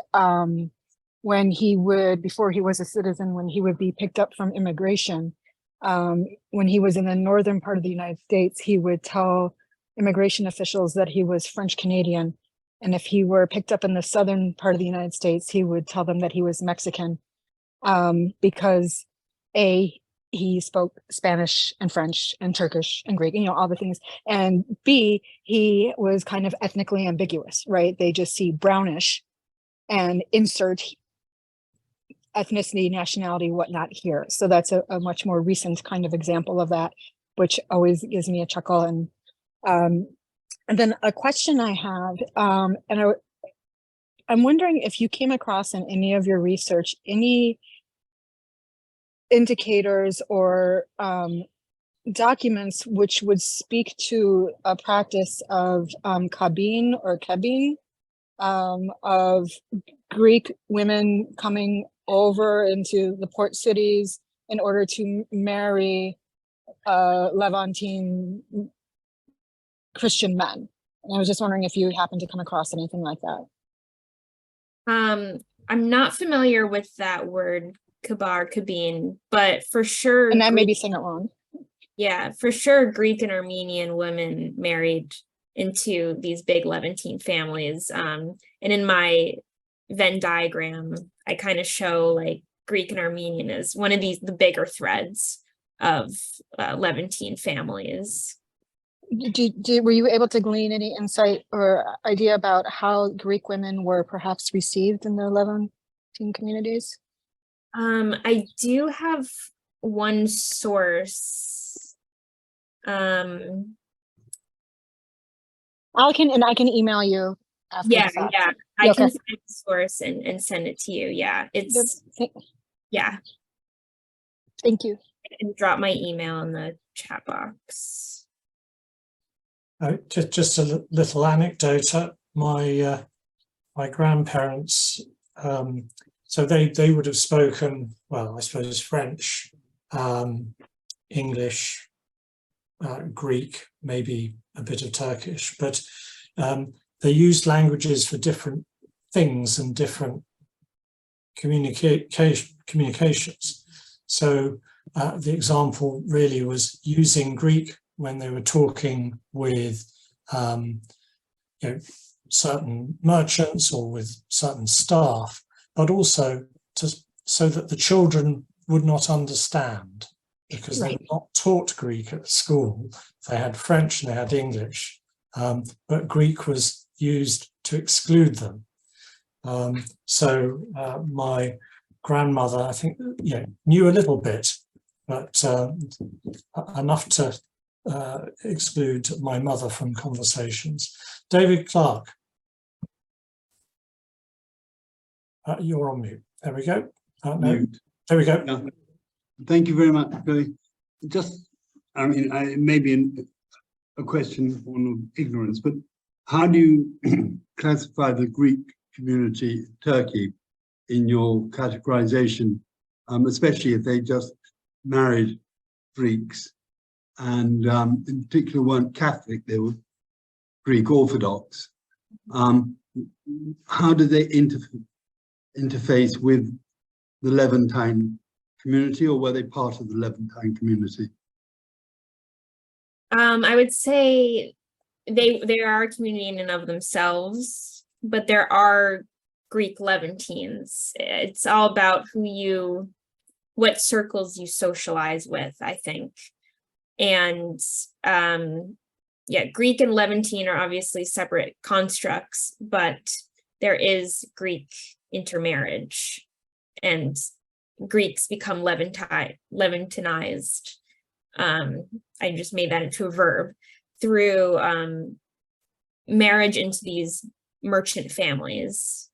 when he would, before he was a citizen, when he would be picked up from immigration, when he was in the northern part of the United States, he would tell immigration officials that he was French Canadian. And if he were picked up in the southern part of the United States, he would tell them that he was Mexican, because he spoke Spanish and French and Turkish and Greek, all the things. And B, he was kind of ethnically ambiguous, right? They just see brownish and insert ethnicity, nationality, whatnot here. So that's a much more recent kind of example of that, which always gives me a chuckle. And then a question I have, I'm wondering if you came across in any of your research, any indicators or documents which would speak to a practice of kabin or kebin, of Greek women coming over into the port cities in order to marry Levantine Christian men. And I was just wondering if you happened to come across anything like that. I'm not familiar with that word kabin, but for sure. And I may be saying it wrong. Yeah, for sure. Greek and Armenian women married into these big Levantine families. And in my Venn diagram, I kind of show like Greek and Armenian as one of the bigger threads of Levantine families. Were you able to glean any insight or idea about how Greek women were perhaps received in the Levantine communities? I do have one source. I can email you after. Yeah. I Okay. can find the source and send it to you. Yeah, yeah. Thank you. I can drop my email in the chat box. Just a little anecdote. My grandparents, so they would have spoken, well, I suppose French, English, Greek, maybe a bit of Turkish, but they used languages for different things and different communications. So the example really was using Greek when they were talking with certain merchants or with certain staff, but also so that the children would not understand, because they were not taught Greek at school. They had French and they had English, but Greek was used to exclude them. So my grandmother, I think, knew a little bit, but enough to exclude my mother from conversations. David Clark, you're on mute. There we go. No, there we go. No. Thank you very much. Just, it may be a question on ignorance, but how do you classify the Greek community in Turkey in your categorization, especially if they just married Greeks and in particular weren't Catholic, they were Greek Orthodox? How do they interface with the Levantine community, or were they part of the Levantine community? I would say they are a community in and of themselves, but there are Greek Levantines. It's all about what circles you socialize with, I think. And Greek and Levantine are obviously separate constructs, but there is Greek intermarriage, and Greeks become Levantinized. I just made that into a verb through marriage into these merchant families,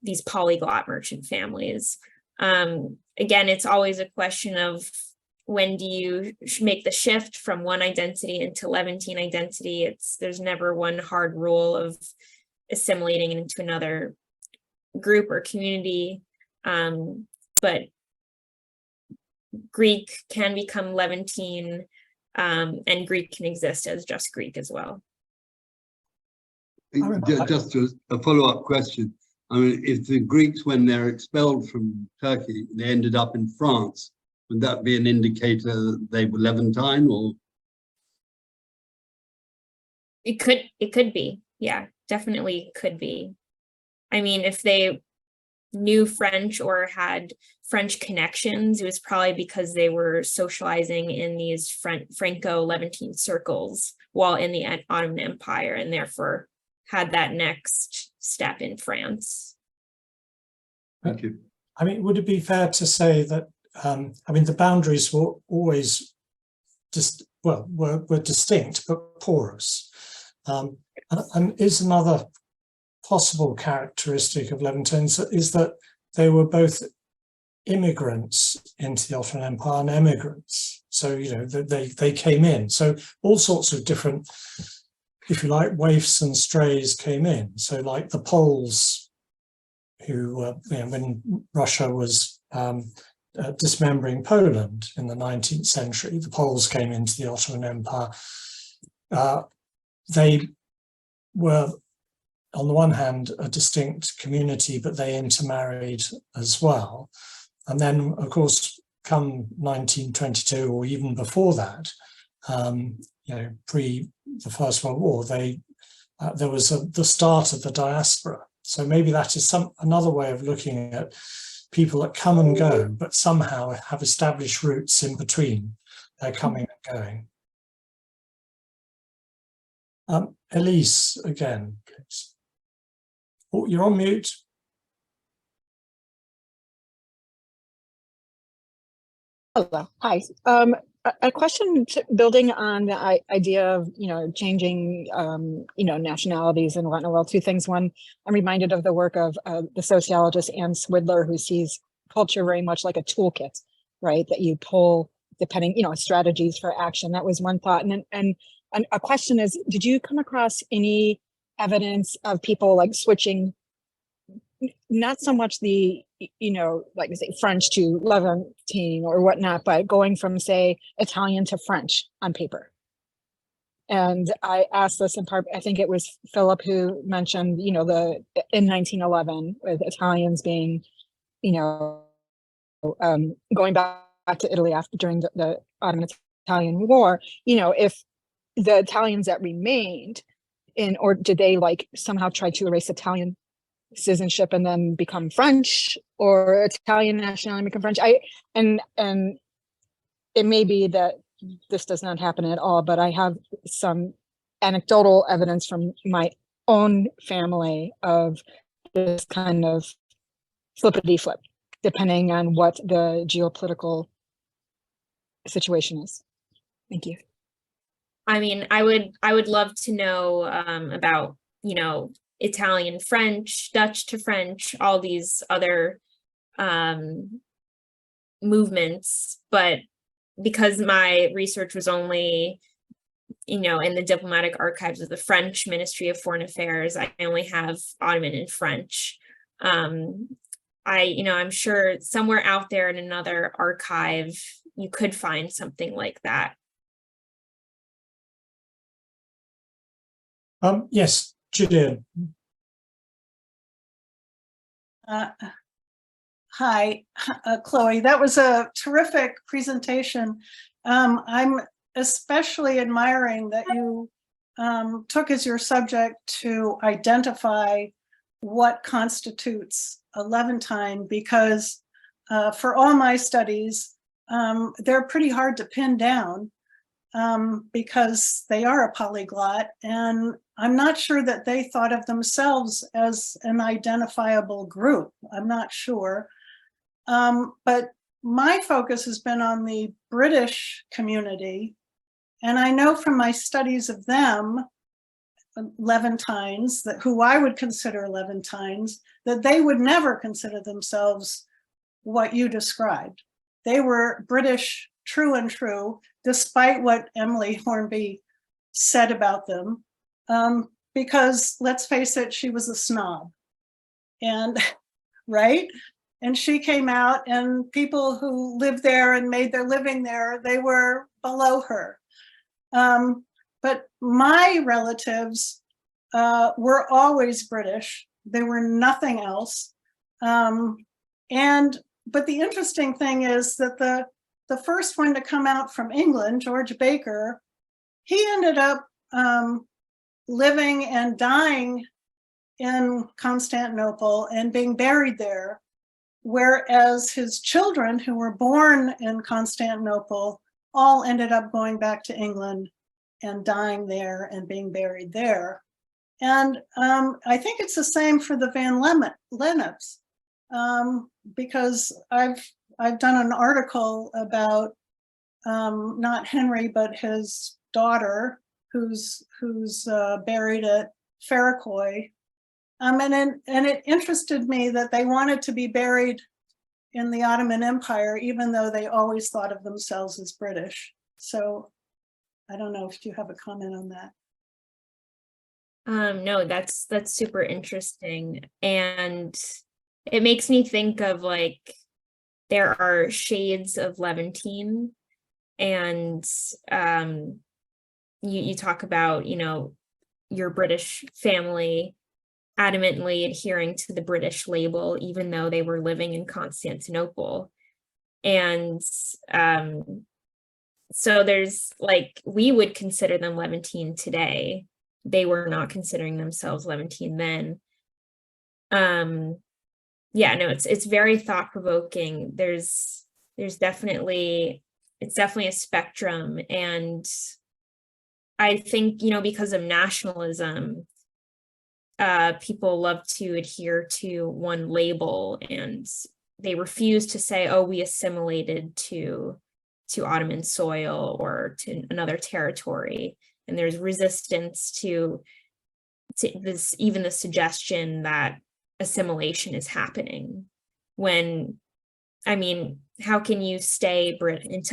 these polyglot merchant families. Again, it's always a question of when do you make the shift from one identity into Levantine identity. There's never one hard rule of assimilating into another group or community, but Greek can become Levantine, and Greek can exist as just Greek as well. Just a follow-up question. I mean, if the Greeks, when they're expelled from Turkey, they ended up in France, would that be an indicator that they were Levantine, or? It could be, yeah, definitely could be. I mean, if they knew French or had French connections, it was probably because they were socializing in these Franco-Levantine circles while in the Ottoman Empire, and therefore had that next step in France. Thank you. I mean, would it be fair to say that, I mean, the boundaries were always just, well, were distinct but porous. And is another possible characteristic of Levantines is that they were both immigrants into the Ottoman Empire and emigrants. So, you know, they came in. So all sorts of different, if you like, waifs and strays came in. So like the Poles who, you know, when Russia was dismembering Poland in the 19th century, the Poles came into the Ottoman Empire. They were, on the one hand, a distinct community, but they intermarried as well. And then, of course, come 1922 or even before that, you know, pre the First World War, there was the start of the diaspora. So maybe that is another way of looking at people that come and go, but somehow have established roots in between their coming and going. Elise, again, please. Oh, you're on mute. Hello, hi. A question building on the idea of, you know, changing, you know, nationalities and whatnot. Well, two things. One, I'm reminded of the work of the sociologist Anne Swidler, who sees culture very much like a toolkit, right? That you pull depending, you know, strategies for action. That was one thought. And a question is, did you come across any evidence of people like switching, not so much the, you know, like say French to Levantine or whatnot, but going from, say, Italian to French on paper? And I asked this in part, I think it was Philip who mentioned, you know, in 1911, with Italians being, you know, going back to Italy during the Ottoman-Italian War, you know, if the Italians that remained or did they like somehow try to erase Italian citizenship and then become French, or Italian nationality and become French? And it may be that this does not happen at all, but I have some anecdotal evidence from my own family of this kind of flippity flip, depending on what the geopolitical situation is. Thank you. I mean, I would love to know about, you know, Italian, French, Dutch to French, all these other movements, but because my research was only, you know, in the diplomatic archives of the French Ministry of Foreign Affairs, I only have Ottoman and French. You know, I'm sure somewhere out there in another archive, you could find something like that. Yes, Julian. Hi, Chloe. That was a terrific presentation. I'm especially admiring that you took as your subject to identify what constitutes a Levantine, because for all my studies, they're pretty hard to pin down because they are a polyglot, and I'm not sure that they thought of themselves as an identifiable group. I'm not sure. But my focus has been on the British community. And I know from my studies of them Levantines, who I would consider Levantines, that they would never consider themselves what you described. They were British, true and true, despite what Emily Hornby said about them, because let's face it, she was a snob, and right? And she came out, and people who lived there and made their living there, they were below her. But my relatives were always British. They were nothing else. But the interesting thing is that the first one to come out from England, George Baker, he ended up living and dying in Constantinople and being buried there, whereas his children who were born in Constantinople all ended up going back to England and dying there and being buried there. And I think it's the same for the Van Lennep's, because I've done an article about not Henry, but his daughter, who's buried at Ferricoy. And it interested me that they wanted to be buried in the Ottoman Empire, even though they always thought of themselves as British. So I don't know if you have a comment on that. No, that's super interesting. And it makes me think of, like, there are shades of Levantine, and you talk about, you know, your British family adamantly adhering to the British label, even though they were living in Constantinople. And so there's, like, we would consider them Levantine today. They were not considering themselves Levantine then. Yeah, no, it's very thought-provoking. It's definitely a spectrum. And I think, you know, because of nationalism, people love to adhere to one label, and they refuse to say, oh, we assimilated to Ottoman soil or to another territory. And there's resistance to this, even the suggestion that assimilation is happening. When, I mean, how can you stay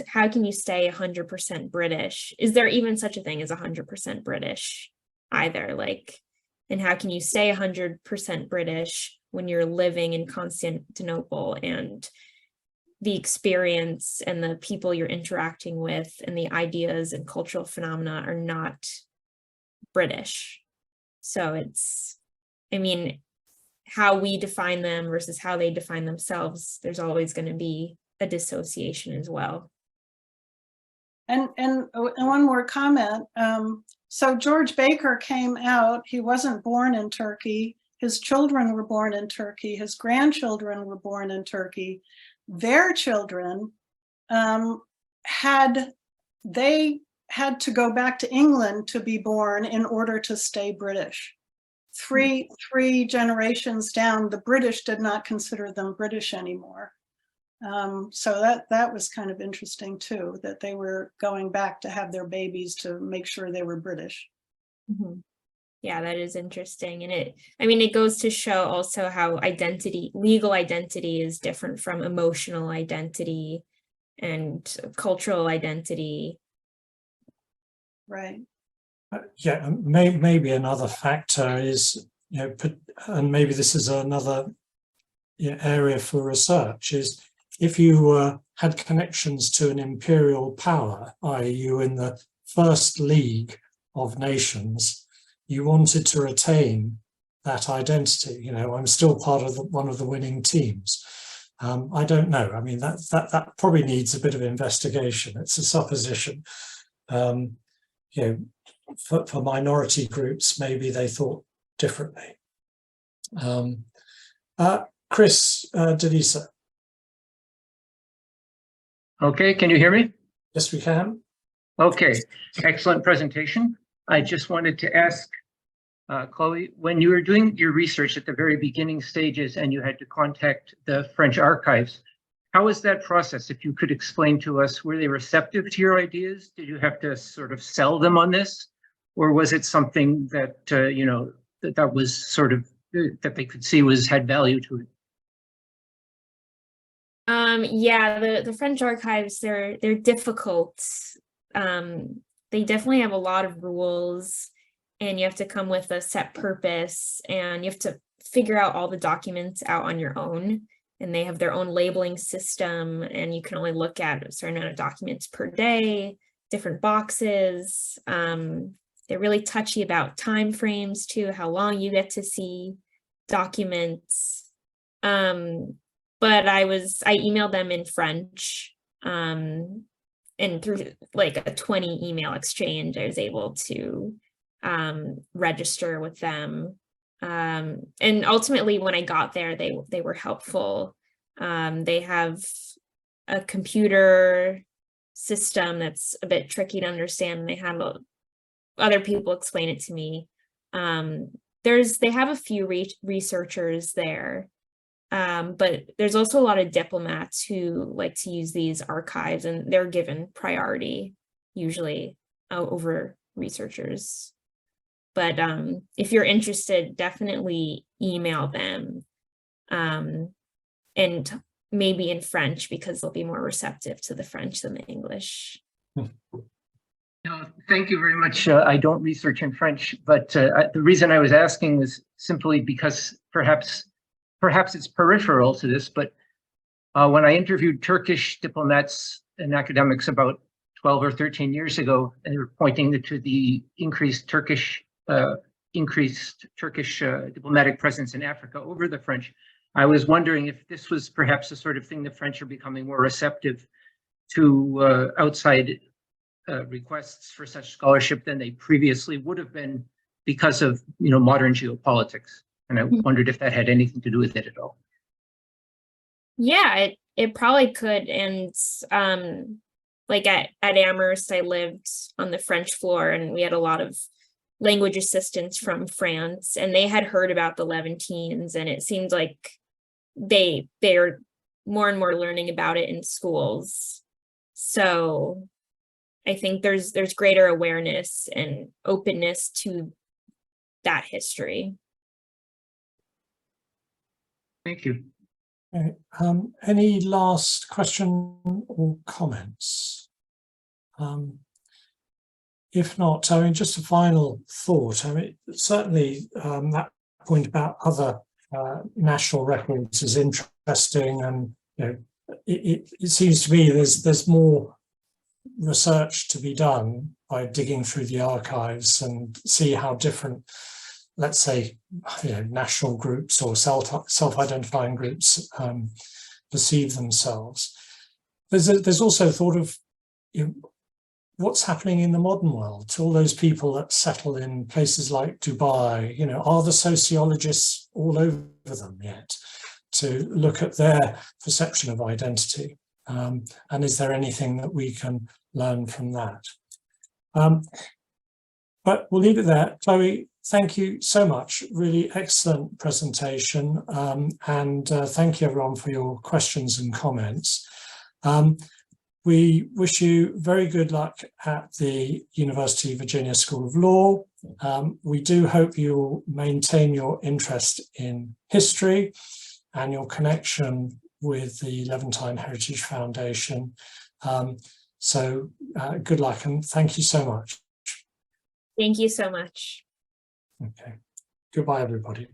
how can you stay 100% British? Is there even such a thing as 100% British either? Like, and how can you stay 100% British when you're living in Constantinople and the experience and the people you're interacting with and the ideas and cultural phenomena are not British? So it's, I mean, how we define them versus how they define themselves, there's always going to be a dissociation as well. And one more comment. So George Baker came out, he wasn't born in Turkey. His children were born in Turkey. His grandchildren were born in Turkey. Their children had to go back to England to be born in order to stay British. Three generations down, the British did not consider them British anymore. So that was kind of interesting too, that they were going back to have their babies to make sure they were British. Mm-hmm. Yeah, that is interesting. And it goes to show also how legal identity is different from emotional identity and cultural identity. Right. Yeah, maybe another factor is, you know, and maybe this is another area for research, is if you had connections to an imperial power, i.e. you were in the first league of nations, you wanted to retain that identity. You know, I'm still part of one of the winning teams. I don't know. I mean, that probably needs a bit of investigation. It's a supposition. You know, for minority groups, maybe they thought differently. Chris Denisa. Okay, can you hear me? Yes, we can. Okay, excellent presentation. I just wanted to ask Chloe, when you were doing your research at the very beginning stages and you had to contact the French archives, how was that process? If you could explain to us, were they receptive to your ideas? Did you have to sort of sell them on this? or was it something that, you know, that was sort of, that they could see had value to it? Yeah, the French archives, they're difficult. They definitely have a lot of rules, and you have to come with a set purpose, and you have to figure out all the documents out on your own. And they have their own labeling system, and you can only look at a certain amount of documents per day, different boxes. They're really touchy about time frames too, how long you get to see documents. But I emailed them in French, and through like a 20 email exchange, I was able to register with them. And ultimately, when I got there, they were helpful. They have a computer system that's a bit tricky to understand. They have other people explain it to me. They have a few researchers there. But there's also a lot of diplomats who like to use these archives, and they're given priority usually over researchers. But if you're interested, definitely email them, and maybe in French, because they'll be more receptive to the French than the English. No, thank you very much. I don't research in French, but the reason I was asking was simply because perhaps it's peripheral to this, but when I interviewed Turkish diplomats and academics about 12 or 13 years ago, and they were pointing to the increased Turkish diplomatic presence in Africa over the French, I was wondering if this was perhaps the sort of thing the French are becoming more receptive to outside requests for such scholarship than they previously would have been because of, you know, modern geopolitics. And I wondered if that had anything to do with it at all. Yeah, it probably could. And like at Amherst, I lived on the French floor, and we had a lot of language assistants from France, and they had heard about the Levantines, and it seemed like they're more and more learning about it in schools. So I think there's greater awareness and openness to that history. Thank you. Okay. Any last question or comments? If not, I mean, just a final thought. I mean, certainly that point about other national records is interesting, and you know, it seems to me there's more research to be done by digging through the archives and see how different, let's say, you know, national groups or self-identifying groups perceive themselves. There's also thought of, you know, what's happening in the modern world to all those people that settle in places like Dubai. You know, are the sociologists all over them yet to look at their perception of identity? And is there anything that we can learn from that? But we'll leave it there. Chloe, thank you so much. Really excellent presentation. And thank you everyone for your questions and comments. We wish you very good luck at the University of Virginia School of Law. We do hope you'll maintain your interest in history and your connection with the Levantine Heritage Foundation. So good luck, and thank you so much. Thank you so much. Okay. Goodbye, everybody.